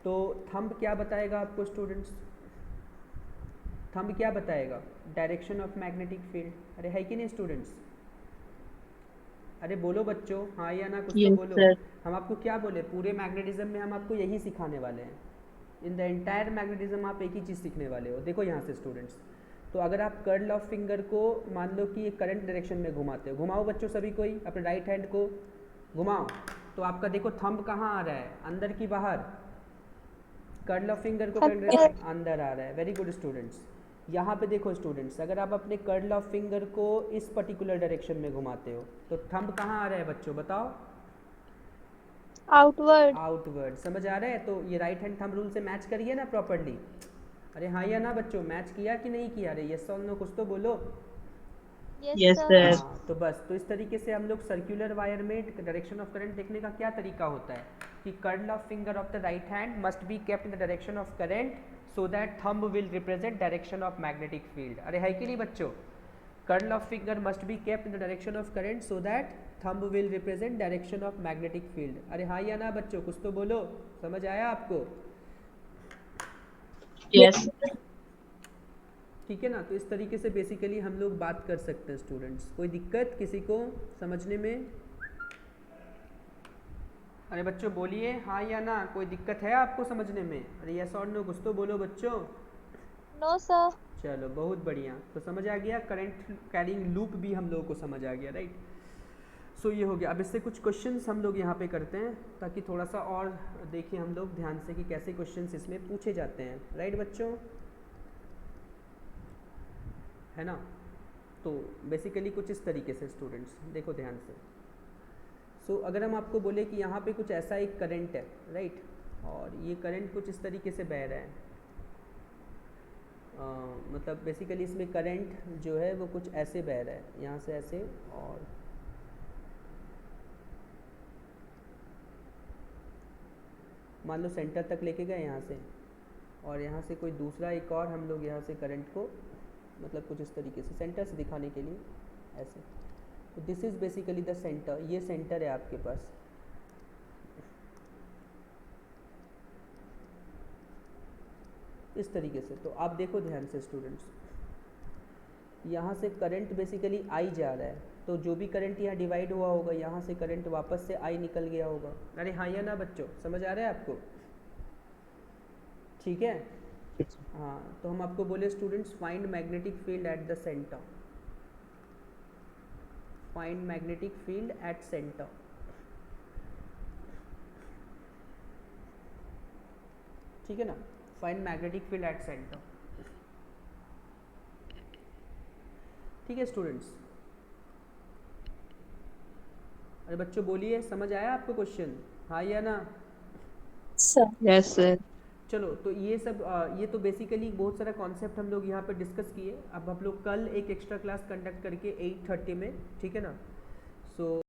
तो थंब क्या बताएगा आपको स्टूडेंट्स, थंब क्या बताएगा, डायरेक्शन ऑफ मैग्नेटिक फील्ड। अरे है कि नहीं स्टूडेंट्स, अरे बोलो बच्चों, हाँ या ना, कुछ तो बोलो। हम आपको क्या बोले, पूरे मैग्नेटिज्म में हम आपको यही सिखाने वाले हैं, इन द एंटायर मैग्नेटिज्म आप एक ही चीज़ सीखने वाले हो। देखो यहाँ से स्टूडेंट्स, तो अगर आप कर्ल ऑफ फिंगर को मान लो कि एक करंट डायरेक्शन में घुमाते हो, घुमाओ बच्चों सभी कोई अपने राइट हैंड को घुमाओ, तो आपका देखो थंब कहाँ आ रहा है, अंदर की बाहर, कर्ल ऑफ फिंगर को अंदर आ रहा है। Very good students. यहाँ पे देखो स्टूडेंट्स, अगर आप अपने कर्ल ऑफ फिंगर को इस पर्टिकुलर डायरेक्शन में घुमाते हो तो थंब कहाँ आ रहा है बच्चों, बताओ, आउटवर्ड। आउटवर्ड। समझ आ रहा है, तो ये राइट हैंड थंब रूल से मैच करिए ना प्रॉपर्ली। अरे हाँ या ना बच्चों, मैच किया कि नहीं किया, अरे यस और नो कुछ तो बोलो। Yes sir. हाँ, तो बस तो इस तरीके से हम लोग सर्कुलर वायर में डायरेक्शन ऑफ करंट देखने का क्या तरीका होता है कि curl of finger of the right hand must be kept in the direction of current so that thumb will represent direction of magnetic field. अरे है कि नहीं बच्चों, curl of finger must be kept in the direction of current so that thumb will represent direction of magnetic field. अरे हाँ या ना बच्चों, कुछ तो बोलो, समझ आया आपको। यस ठीक है ना, तो इस तरीके से बेसिकली हम लोग बात कर सकते हैं स्टूडेंट्स। कोई दिक्कत किसी को समझने में, अरे बच्चों बोलिए हाँ या ना, कोई दिक्कत है आपको समझने में, अरे यस और नो कुछ तो बोलो बच्चों। No sir. चलो बहुत बढ़िया, तो समझ आ गया, करंट कैरिंग लूप भी हम लोगों को समझ आ गया, राइट। सो ये हो गया। अब इससे कुछ क्वेश्चंस हम लोग यहाँ पे करते हैं ताकि थोड़ा सा और देखें हम लोग ध्यान से कि कैसे क्वेश्चंस इसमें पूछे जाते हैं, राइट बच्चों, है ना। तो बेसिकली कुछ इस तरीके से स्टूडेंट्स देखो ध्यान से। सो अगर हम आपको बोले कि यहाँ पे कुछ ऐसा एक करंट है, राइट, और ये करंट कुछ इस तरीके से बह रहा है, मतलब बेसिकली इसमें करंट जो है वो कुछ ऐसे बह रहा है, यहाँ से ऐसे, और मान लो सेंटर तक लेके गए यहाँ से, और यहाँ से कोई दूसरा एक और हम लोग यहाँ से करंट को मतलब कुछ इस तरीके से सेंटर से दिखाने के लिए ऐसे, तो this is basically the centre, ये सेंटर है आपके पास। इस तरीके से तो आप देखो ध्यान से स्टूडेंट्स, यहाँ से करंट बेसिकली आई जा रहा है, तो जो भी करंट यहाँ डिवाइड हुआ होगा यहाँ से करंट वापस से आई निकल गया होगा। अरे हाँ या ना बच्चों, समझ आ रहा है आपको, ठीक है। हाँ, तो हम आपको बोले students find magnetic field at the centre, find magnetic field at centre. ठीक है ना, find magnetic field at centre. ठीक है स्टूडेंट्स, अरे बच्चों बोलिए, समझ आया आपको क्वेश्चन, हाँ या ना? सर। Yes, sir. चलो तो ये सब ये तो बेसिकली बहुत सारा कॉन्सेप्ट हम लोग यहाँ पे डिस्कस किए। अब हम लोग कल एक एक्स्ट्रा क्लास कंडक्ट करके 8:30 में, ठीक है ना। सो